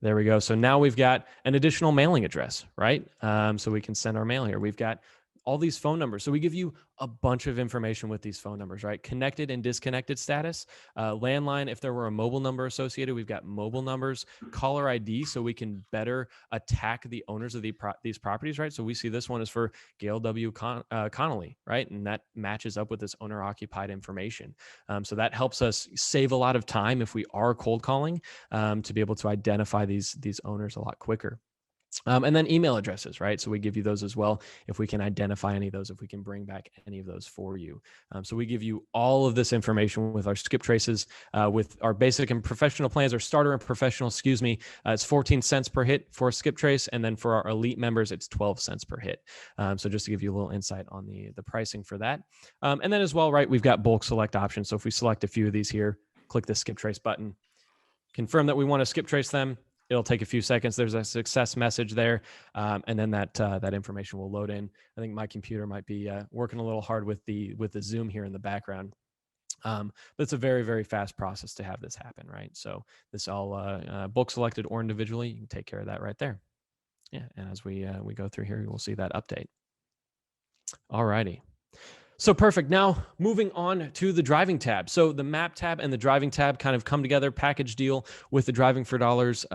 S3: There we go. So now we've got an additional mailing address, right? So we can send our mail here. We've got all these phone numbers. So we give you a bunch of information with these phone numbers, right? Connected and disconnected status, landline. If there were a mobile number associated, we've got mobile numbers, caller ID, so we can better attack the owners of these properties, right? So we see this one is for Gail W. Connolly, right? And that matches up with this owner occupied information. So that helps us save a lot of time if we are cold calling to be able to identify these owners a lot quicker. And then email addresses, right? So we give you those as well. If we can identify any of those, if we can bring back any of those for you. So we give you all of this information with our skip traces, with our basic and professional plans, or starter and professional, excuse me. It's 14 cents per hit for a skip trace. And then for our elite members, it's 12 cents per hit. So just to give you a little insight on the pricing for that. And then as well, right, we've got bulk select options. So if we select a few of these here, click the skip trace button, confirm that we want to skip trace them. It'll take a few seconds. There's a success message there, and then that information will load in. I think my computer might be working a little hard with the Zoom here in the background, but it's a very, very fast process to have this happen, right? So this all bulk selected or individually, you can take care of that right there. Yeah, and as we go through here, we'll see that update. All righty. So perfect. Now moving on to the driving tab. So the map tab and the driving tab kind of come together, package deal with the Driving for Dollars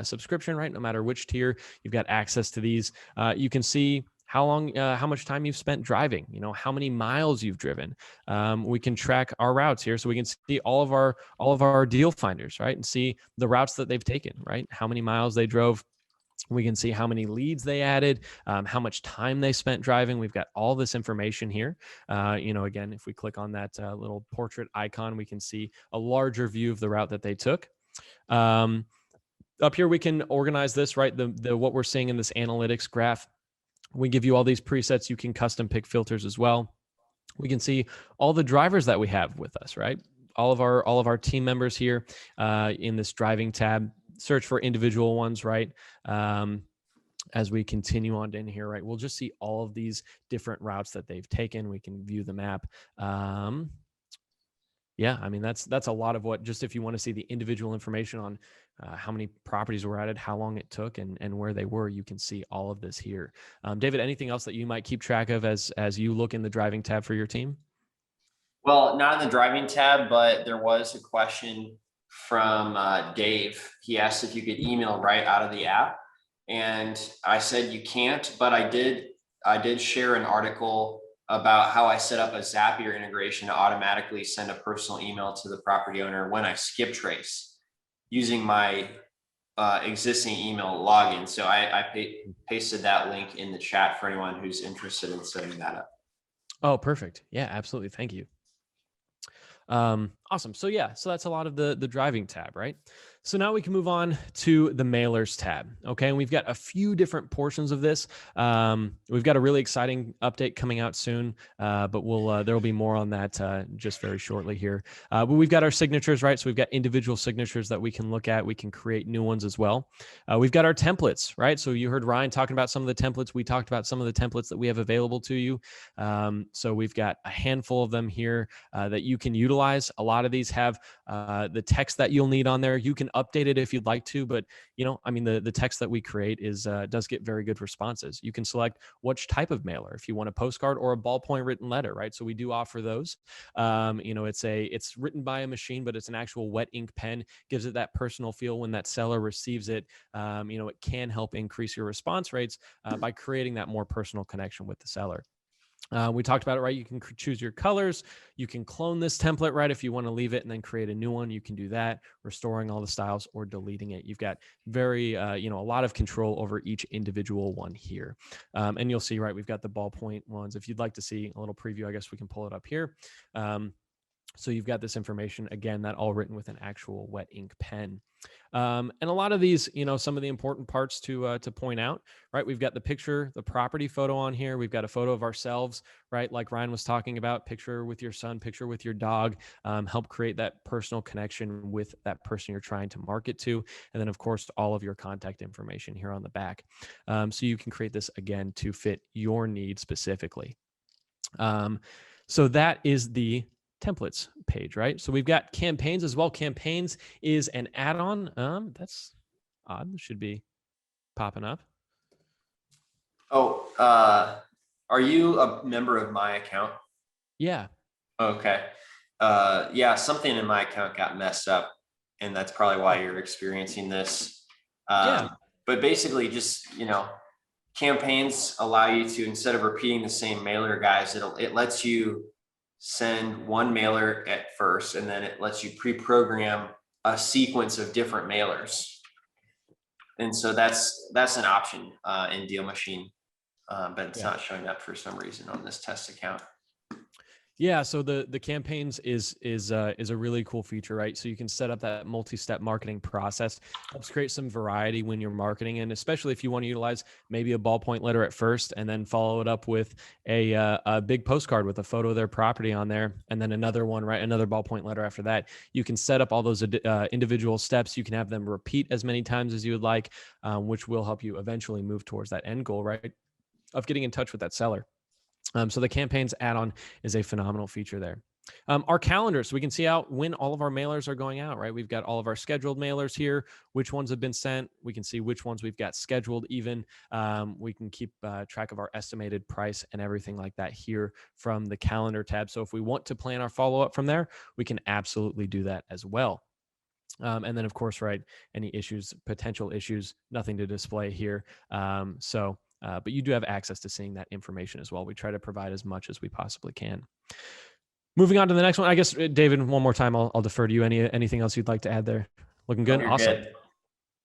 S3: subscription, right? No matter which tier, you've got access to these. You can see how much time you've spent driving, how many miles you've driven. We can track our routes here, so we can see all of our deal finders, right? And see the routes that they've taken, right? How many miles they drove. We can see how many leads they added, how much time they spent driving. We've got all this information here. Again, if we click on that little portrait icon, we can see a larger view of the route that they took. Up here, we can organize this, right? What we're seeing in this analytics graph. We give you all these presets. You can custom pick filters as well. We can see all the drivers that we have with us, right? All of our team members here in this driving tab. Search for individual ones, right? As we continue on in here, right? We'll just see all of these different routes that they've taken. We can view the map. Yeah, I mean, that's a lot of what, just if you want to see the individual information on how many properties were added, how long it took, and where they were, you can see all of this here. David, anything else that you might keep track of as you look in the driving tab for your team?
S1: Well, not in the driving tab, but there was a question from Dave. He asked if you could email right out of the app, and I said you can't, but I did share an article about how I set up a Zapier integration to automatically send a personal email to the property owner when I skip trace using my existing email login. So I pasted that link in the chat for anyone who's interested in setting that up.
S3: Oh, perfect. Yeah, absolutely. Thank you. Awesome. So yeah, so that's a lot of the driving tab, right? So now we can move on to the mailers tab. Okay. And we've got a few different portions of this. We've got a really exciting update coming out soon, but there will be more on that just very shortly here. But we've got our signatures, right? So we've got individual signatures that we can look at. We can create new ones as well. We've got our templates, right? So you heard Ryan talking about some of the templates. We talked about some of the templates that we have available to you. So we've got a handful of them here that you can utilize. A lot lot of these have the text that you'll need on there. You can update it if you'd like to, but I mean, the text that we create does get very good responses. You can select which type of mailer, if you want a postcard or a ballpoint written letter, right? So we do offer those. It's written by a machine, but it's an actual wet ink pen, gives it that personal feel when that seller receives it. It can help increase your response rates by creating that more personal connection with the seller. We talked about it, right? You can choose your colors. You can clone this template, right? If you want to leave it and then create a new one, you can do that, restoring all the styles or deleting it. You've got a lot of control over each individual one here. And you'll see, right, we've got the ballpoint ones. If you'd like to see a little preview, I guess we can pull it up here. So you've got this information, again, that all written with an actual wet ink pen. And a lot of these, some of the important parts to point out, right? We've got the picture, the property photo on here. We've got a photo of ourselves, right? Like Ryan was talking about, picture with your son, picture with your dog, help create that personal connection with that person you're trying to market to. And then, of course, all of your contact information here on the back. So you can create this, again, to fit your needs specifically. So that is the templates page, right? So we've got campaigns as well. Campaigns is an add-on. That's odd. It should be popping up.
S1: Oh, are you a member of my account?
S3: Yeah.
S1: Okay. Yeah, something in my account got messed up, and that's probably why you're experiencing this.
S3: Yeah.
S1: But basically, just campaigns allow you to, instead of repeating the same mailer, guys, it lets you send one mailer at first, and then it lets you pre-program a sequence of different mailers. And so that's an option in DealMachine, but it's not showing up for some reason on this test account.
S3: Yeah, so the campaigns is a really cool feature, right? So you can set up that multi-step marketing process. Helps create some variety when you're marketing, and especially if you want to utilize maybe a ballpoint letter at first, and then follow it up with a big postcard with a photo of their property on there, and then another one, right? Another ballpoint letter after that. You can set up all those individual steps. You can have them repeat as many times as you would like, which will help you eventually move towards that end goal, right? Of getting in touch with that seller. So the campaigns add-on is a phenomenal feature there. Our calendar, so we can see out when all of our mailers are going out, right? We've got all of our scheduled mailers here, which ones have been sent. We can see which ones we've got scheduled even. We can keep track of our estimated price and everything like that here from the calendar tab. So if we want to plan our follow-up from there, we can absolutely do that as well. And then, of course, right, any issues, potential issues, nothing to display here. But you do have access to seeing that information as well. We try to provide as much as we possibly can. Moving on to the next one, I guess, David, one more time, I'll defer to you. Anything else you'd like to add there? Looking good?
S1: You're
S3: Awesome.
S1: good.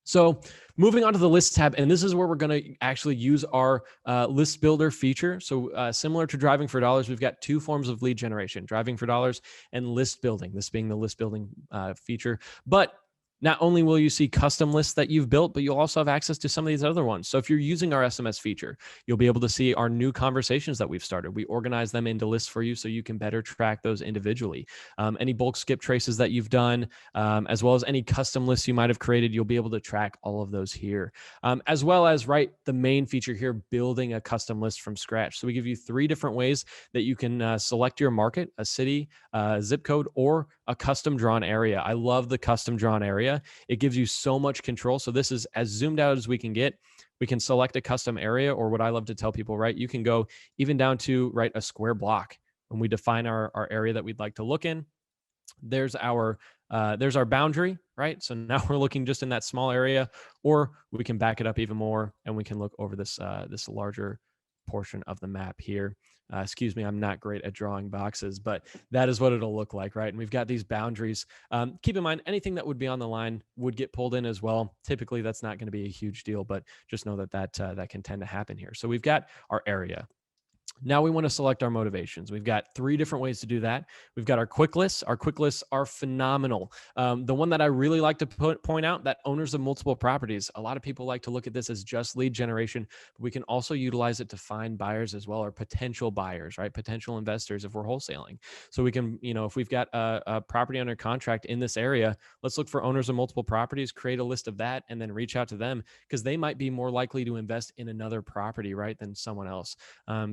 S3: So moving on to the list tab, and this is where we're going to actually use our list builder feature. So similar to driving for dollars, we've got two forms of lead generation, driving for dollars and list building, this being the list building feature. But not only will you see custom lists that you've built, but you'll also have access to some of these other ones. So if you're using our SMS feature, you'll be able to see our new conversations that we've started. We organize them into lists for you so you can better track those individually. Any bulk skip traces that you've done, as well as any custom lists you might have created, you'll be able to track all of those here. As well as, right, the main feature here, building a custom list from scratch. So we give you 3 different ways that you can select your market, a city, zip code, or a custom drawn area. I love the custom drawn area. It gives you so much control. So this is as zoomed out as we can get. We can select a custom area, or what I love to tell people, right? You can go even down to, right, a square block. When we define our area that we'd like to look in, there's our boundary, right? So now we're looking just in that small area, or we can back it up even more and we can look over this larger portion of the map here. Excuse me, I'm not great at drawing boxes, but that is what it'll look like, right? And we've got these boundaries. Keep in mind, anything that would be on the line would get pulled in as well. Typically, that's not going to be a huge deal, but just know that can tend to happen here. So we've got our area. Now we want to select our motivations. We've got 3 different ways to do that. We've got our quick lists. Our quick lists are phenomenal. The one that I really like to point out, that owners of multiple properties. A lot of people like to look at this as just lead generation, but we can also utilize it to find buyers as well, or potential buyers, right? Potential investors if we're wholesaling. So we can, if we've got a property under contract in this area, let's look for owners of multiple properties, create a list of that, and then reach out to them because they might be more likely to invest in another property, right, than someone else.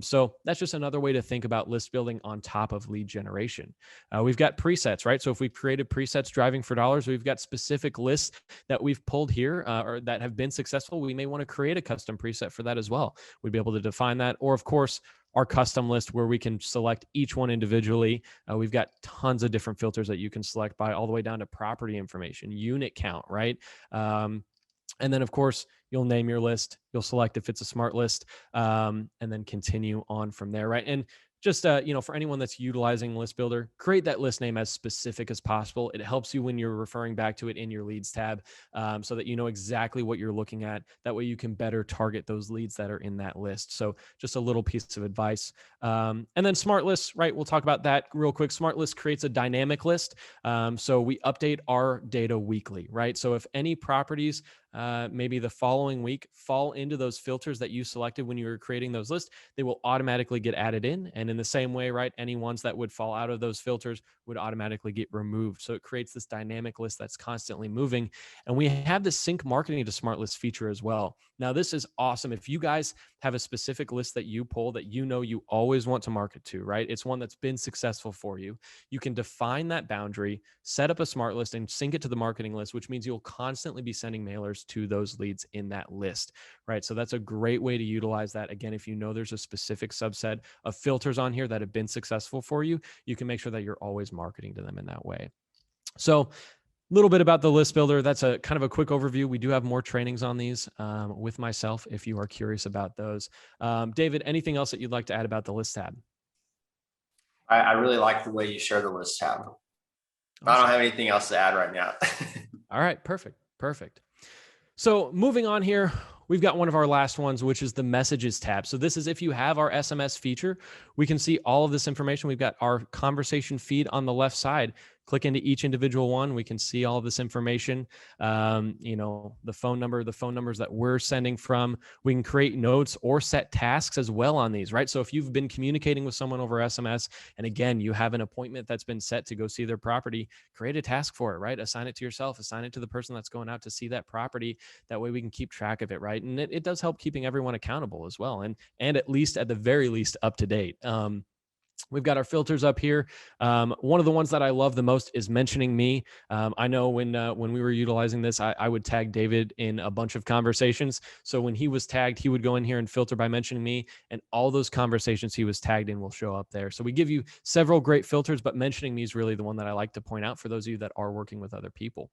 S3: So So that's just another way to think about list building on top of lead generation. We've got presets, right? So if we've created presets driving for dollars, we've got specific lists that we've pulled here or that have been successful. We may want to create a custom preset for that as well. We'd be able to define that. Or of course, our custom list where we can select each one individually. We've got tons of different filters that you can select by, all the way down to property information, unit count, right? And then of course, you'll name your list, you'll select if it's a smart list, and then continue on from there, right? And just, for anyone that's utilizing ListBuilder, create that list name as specific as possible. It helps you when you're referring back to it in your leads tab, so that you know exactly what you're looking at. That way you can better target those leads that are in that list. So just a little piece of advice. And then smart lists, right? We'll talk about that real quick. Smart list creates a dynamic list. So we update our data weekly, right? So if any properties maybe the following week fall into those filters that you selected when you were creating those lists, they will automatically get added in. And in the same way, right, any ones that would fall out of those filters would automatically get removed. So it creates this dynamic list that's constantly moving. And we have this sync marketing to smart list feature as well. Now, this is awesome. If you guys have a specific list that you pull that you know you always want to market to, right? It's one that's been successful for you. You can define that boundary, set up a smart list, and sync it to the marketing list, which means you'll constantly be sending mailers to those leads in that list, right? So that's a great way to utilize that. Again, if you know there's a specific subset of filters on here that have been successful for you, you can make sure that you're always marketing to them in that way. So a little bit about the list builder. That's a kind of a quick overview. We do have more trainings on these with myself if you are curious about those. David, anything else that you'd like to add about the list tab?
S1: I really like the way you share the list tab.
S3: Awesome.
S1: I don't have anything else to add right now.
S3: All right, perfect. So moving on here, we've got one of our last ones, which is the messages tab. So this is if you have our SMS feature, we can see all of this information. We've got our conversation feed on the left side. Click into each individual one. We can see all of this information, the phone numbers that we're sending from. We can create notes or set tasks as well on these, right? So if you've been communicating with someone over SMS, and again, you have an appointment that's been set to go see their property, create a task for it, right? Assign it to yourself, assign it to the person that's going out to see that property. That way we can keep track of it, right? And it does help keeping everyone accountable as well. And at least at the very least up to date. We've got our filters up here. One of the ones that I love the most is mentioning me. I know when we were utilizing this, I would tag David in a bunch of conversations. So when he was tagged, he would go in here and filter by mentioning me, and all those conversations he was tagged in will show up there. So we give you several great filters, but mentioning me is really the one that I like to point out for those of you that are working with other people.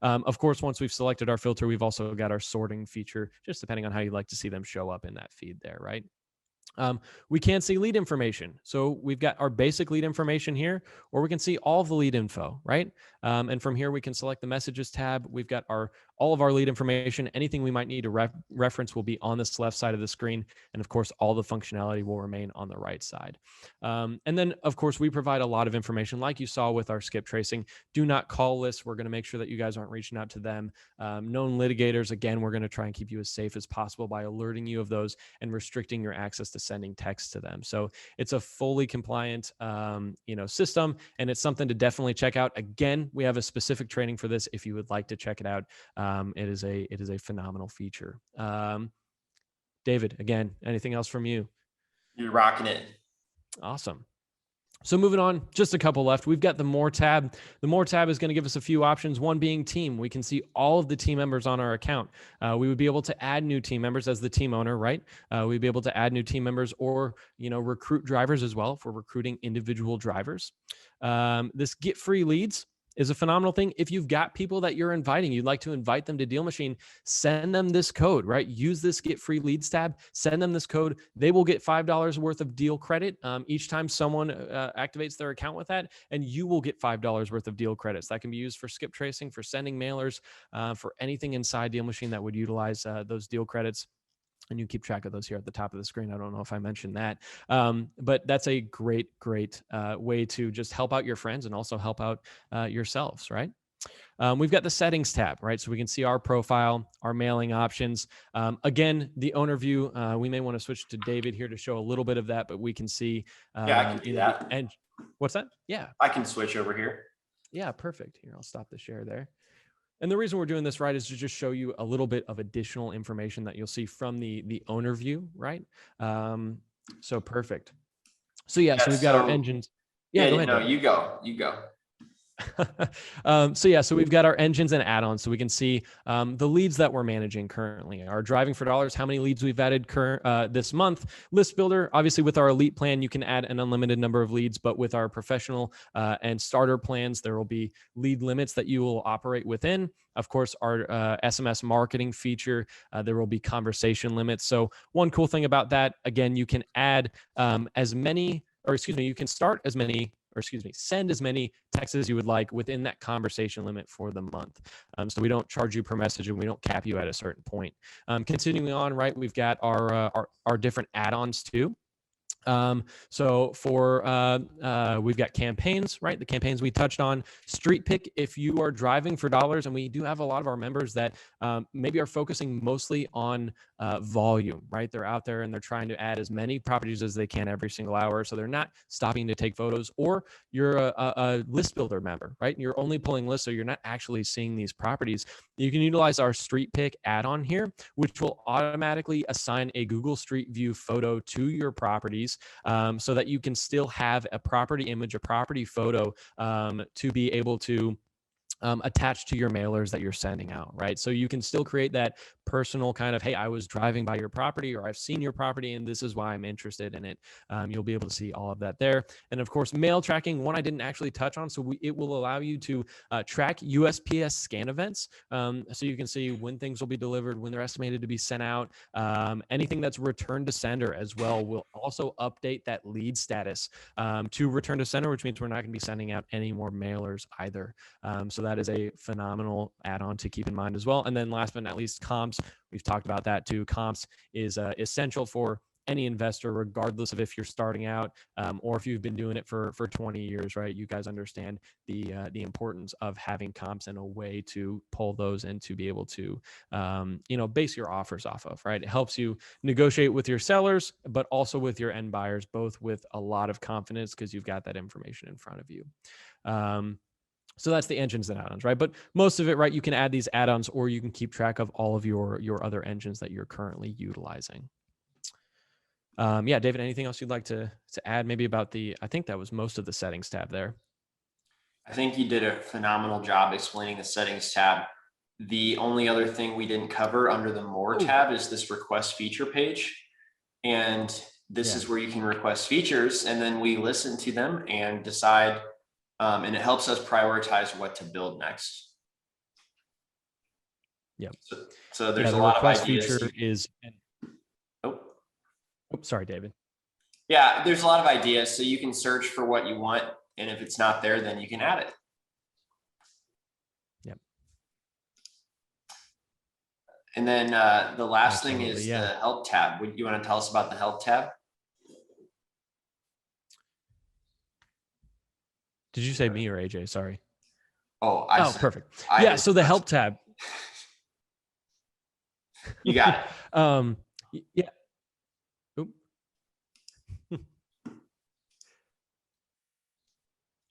S3: Of course, once we've selected our filter, we've also got our sorting feature, just depending on how you'd like to see them show up in that feed there, right? We can see lead information. So we've got our basic lead information here, or we can see all of the lead info, right? And from here, we can select the messages tab. We've got all of our lead information. Anything we might need to reference will be on this left side of the screen. And of course, all the functionality will remain on the right side. And then of course, we provide a lot of information like you saw with our skip tracing. Do not call lists. We're going to make sure that you guys aren't reaching out to them. Known litigators, again, we're going to try and keep you as safe as possible by alerting you of those and restricting your access to sending text to them. So it's a fully compliant, system, and it's something to definitely check out. Again, we have a specific training for this if you would like to check it out. It is a phenomenal feature. David, again, anything else from you?
S1: You're rocking it.
S3: Awesome. So moving on, just a couple left. We've got the More tab. The More tab is going to give us a few options. One being team. We can see all of the team members on our account. We would be able to add new team members as the team owner, right? We'd be able to add new team members or, recruit drivers as well if we're recruiting individual drivers. This get free leads is a phenomenal thing. If you've got people that you're inviting, you'd like to invite them to DealMachine, send them this code, right? Use this get free leads tab, send them this code. They will get $5 worth of deal credit each time someone activates their account with that, and you will get $5 worth of deal credits. That can be used for skip tracing, for sending mailers, for anything inside DealMachine that would utilize those deal credits. And you keep track of those here at the top of the screen. I don't know if I mentioned that, but that's a great way to just help out your friends and also help out yourselves, right? We've got the settings tab, right? So we can see our profile, our mailing options. Again, the owner view, we may want to switch to David here to show a little bit of that, but we can see.
S1: Yeah, I can do that.
S3: And what's that? Yeah.
S1: I can switch over here.
S3: Yeah, perfect. Here, I'll stop the share there. And the reason we're doing this, right, is to just show you a little bit of additional information that you'll see from the owner view, right? So perfect. So yeah, so we've got our engines. Yeah, go ahead.
S1: No,
S3: Dave.
S1: you go.
S3: So we've got our engines and add-ons, so we can see the leads that we're managing currently. Our driving for dollars, how many leads we've added this month. List Builder, obviously with our elite plan, you can add an unlimited number of leads, but with our professional and starter plans, there will be lead limits that you will operate within. Of course, our SMS marketing feature, there will be conversation limits. So one cool thing about that, again, you can add you can start as many, send as many texts as you would like within that conversation limit for the month. So we don't charge you per message and we don't cap you at a certain point. Continuing on, right, we've got our different add-ons too. So we've got campaigns, right? The campaigns we touched on. Street Pick, if you are driving for dollars, and we do have a lot of our members that maybe are focusing mostly on volume, right? They're out there and they're trying to add as many properties as they can every single hour. So they're not stopping to take photos, or you're a list builder member, right? And you're only pulling lists, so you're not actually seeing these properties. You can utilize our Street Pick add-on here, which will automatically assign a Google Street View photo to your properties, so that you can still have a property image, a property photo, to be able to attached to your mailers that you're sending out, right? So you can still create that personal kind of, hey, I was driving by your property, or I've seen your property and this is why I'm interested in it. You'll be able to see all of that there. And of course, mail tracking, one I didn't actually touch on. So it will allow you to track USPS scan events. So you can see when things will be delivered, when they're estimated to be sent out. Anything that's returned to sender as well will also update that lead status to return to sender, which means we're not going to be sending out any more mailers either. So that is a phenomenal add-on to keep in mind as well. And then last but not least, comps. We've talked about that too. Comps is essential for any investor, regardless of if you're starting out or if you've been doing it for 20 years, right? You guys understand the importance of having comps and a way to pull those in to be able to, base your offers off of, right? It helps you negotiate with your sellers, but also with your end buyers, both with a lot of confidence because you've got that information in front of you. So that's the engines and add-ons, right? But most of it, right, you can add these add-ons, or you can keep track of all of your other engines that you're currently utilizing. Yeah, David, anything else you'd like to add maybe about I think that was most of the settings tab there.
S1: I think you did a phenomenal job explaining the settings tab. The only other thing we didn't cover under the More tab is this request feature page. And this is where you can request features, and then we listen to them and decide, and it helps us prioritize what to build next.
S3: Yep.
S1: So there's a lot of ideas.
S3: Feature is. Oh, sorry, David.
S1: Yeah, there's a lot of ideas. So you can search for what you want, and if it's not there, then you can add it.
S3: Yep.
S1: And then the last thing is the help tab. Would you want to tell us about the help tab?
S3: Did you say me or AJ? Sorry.
S1: Oh,
S3: perfect. Yeah. So the help tab.
S1: You got it.
S3: Yeah. Oop.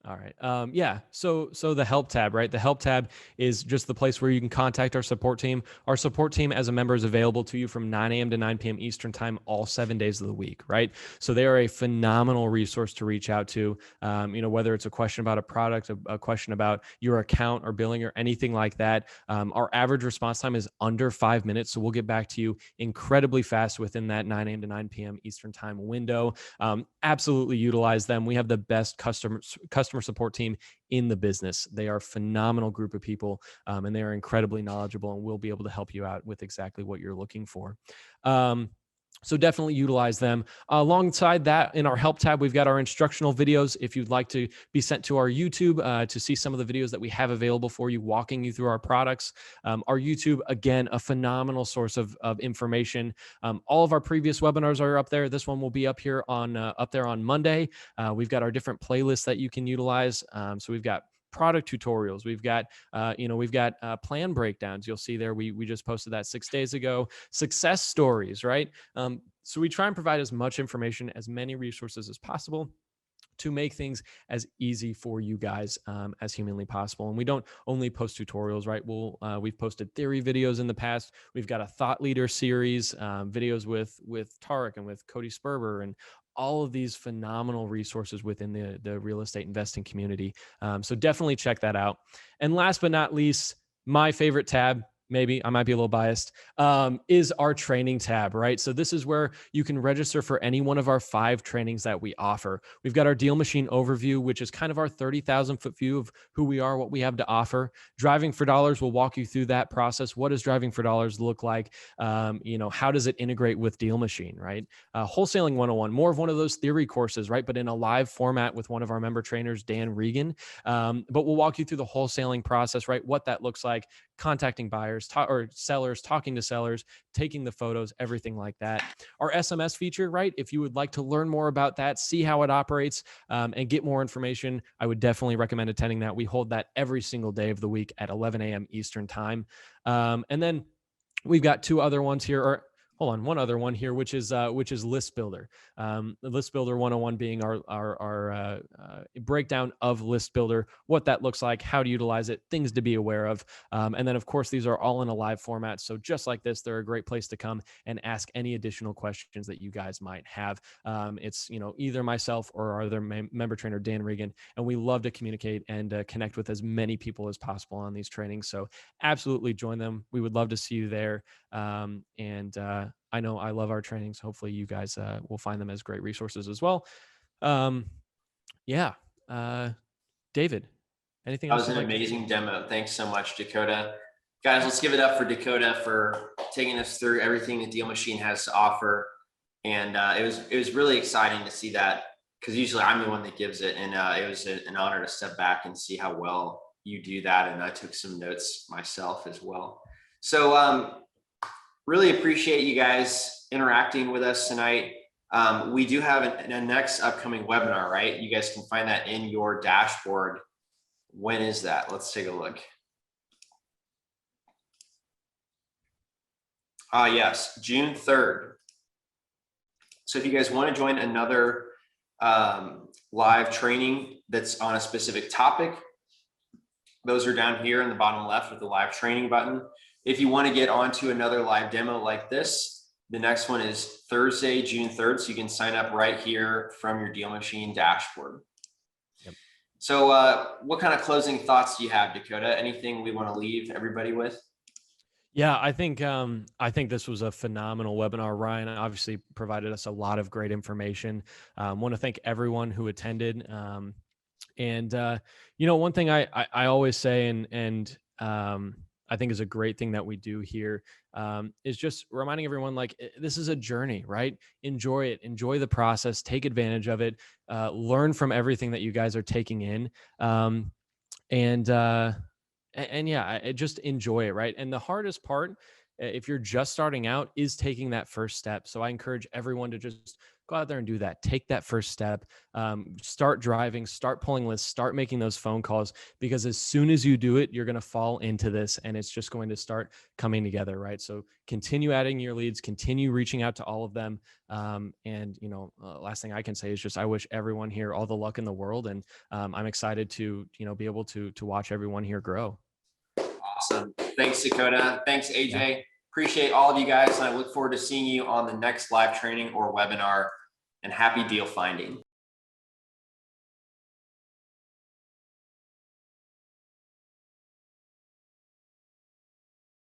S3: All right. Yeah. So the help tab, right? The help tab is just the place where you can contact our support team. Our support team as a member is available to you from 9 a.m. to 9 p.m. Eastern time, all 7 days of the week, right? So they are a phenomenal resource to reach out to, whether it's a question about a product, a question about your account or billing or anything like that. Our average response time is under 5 minutes. So we'll get back to you incredibly fast within that 9 a.m. to 9 p.m. Eastern time window. Absolutely utilize them. We have the best customer support team in the business. They are a phenomenal group of people, and they are incredibly knowledgeable, and will be able to help you out with exactly what you're looking for. So definitely utilize them. Alongside that, in our help tab, we've got our instructional videos. If you'd like to be sent to our YouTube to see some of the videos that we have available for you, walking you through our products. Our YouTube, again, a phenomenal source of information. All of our previous webinars are up there. This one will be up there on Monday. We've got our different playlists that you can utilize. So we've got product tutorials. We've got, plan breakdowns. You'll see there, we just posted that 6 days ago. Success stories, right? So we try and provide as much information, as many resources as possible to make things as easy for you guys as humanly possible. And we don't only post tutorials, right? We've posted theory videos in the past. We've got a thought leader series, videos with Tarek and with Cody Sperber, and all of these phenomenal resources within the real estate investing community. So definitely check that out. And last but not least, my favorite tab, maybe I might be a little biased, is our training tab, right? So this is where you can register for any one of our 5 trainings that we offer. We've got our DealMachine overview, which is kind of our 30,000 foot view of who we are, what we have to offer. Driving for Dollars will walk you through that process. What does Driving for Dollars look like? How does it integrate with DealMachine, right? Wholesaling 101, more of one of those theory courses, right? But in a live format with one of our member trainers, Dan Regan. But we'll walk you through the wholesaling process, right? What that looks like, contacting buyers or sellers, talking to sellers, taking the photos, everything like that. Our SMS feature, right? If you would like to learn more about that, see how it operates, and get more information, I would definitely recommend attending that. We hold that every single day of the week at 11 a.m. Eastern time. And then we've got 2 other ones here, or hold on, one other one here, which is ListBuilder. The ListBuilder 101 being our breakdown of ListBuilder, what that looks like, how to utilize it, things to be aware of. And then, of course, these are all in a live format. So just like this, they're a great place to come and ask any additional questions that you guys might have. It's either myself or our other member trainer, Dan Regan, and we love to communicate and connect with as many people as possible on these trainings. So absolutely join them. We would love to see you there. I know I love our trainings. Hopefully you guys will find them as great resources as well. David, anything
S1: That
S3: else?
S1: was an amazing demo. Thanks so much, Dakota. Guys, let's give it up for Dakota for taking us through everything that DealMachine has to offer. And it was really exciting to see that, because usually I'm the one that gives it. And it was an honor to step back and see how well you do that. And I took some notes myself as well. So really appreciate you guys interacting with us tonight. We do have a next upcoming webinar, right? You guys can find that in your dashboard. When is that? Let's take a look. Yes, June 3rd. So if you guys want to join another live training that's on a specific topic, those are down here in the bottom left with the live training button. If you want to get onto another live demo like this, the next one is Thursday, June 3rd. So you can sign up right here from your DealMachine dashboard. Yep. So what kind of closing thoughts do you have, Dakota? Anything we want to leave everybody with?
S3: Yeah, I think this was a phenomenal webinar. Ryan obviously provided us a lot of great information. Want to thank everyone who attended. One thing I always say, and I think is a great thing that we do here, is just reminding everyone, like, this is a journey, right? Enjoy it, enjoy the process, take advantage of it, learn from everything that you guys are taking in, just enjoy it, right? And the hardest part, if you're just starting out, is taking that first step. So I encourage everyone to just go out there and do that. Take that first step, start driving, start pulling lists, start making those phone calls, because as soon as you do it, you're going to fall into this and it's just going to start coming together, right? So continue adding your leads, continue reaching out to all of them. Last thing I can say is just, I wish everyone here all the luck in the world. And I'm excited to, be able to watch everyone here grow.
S1: Awesome. Thanks, Dakota. Thanks, AJ. Yeah. Appreciate all of you guys. And I look forward to seeing you on the next live training or webinar, and happy deal finding.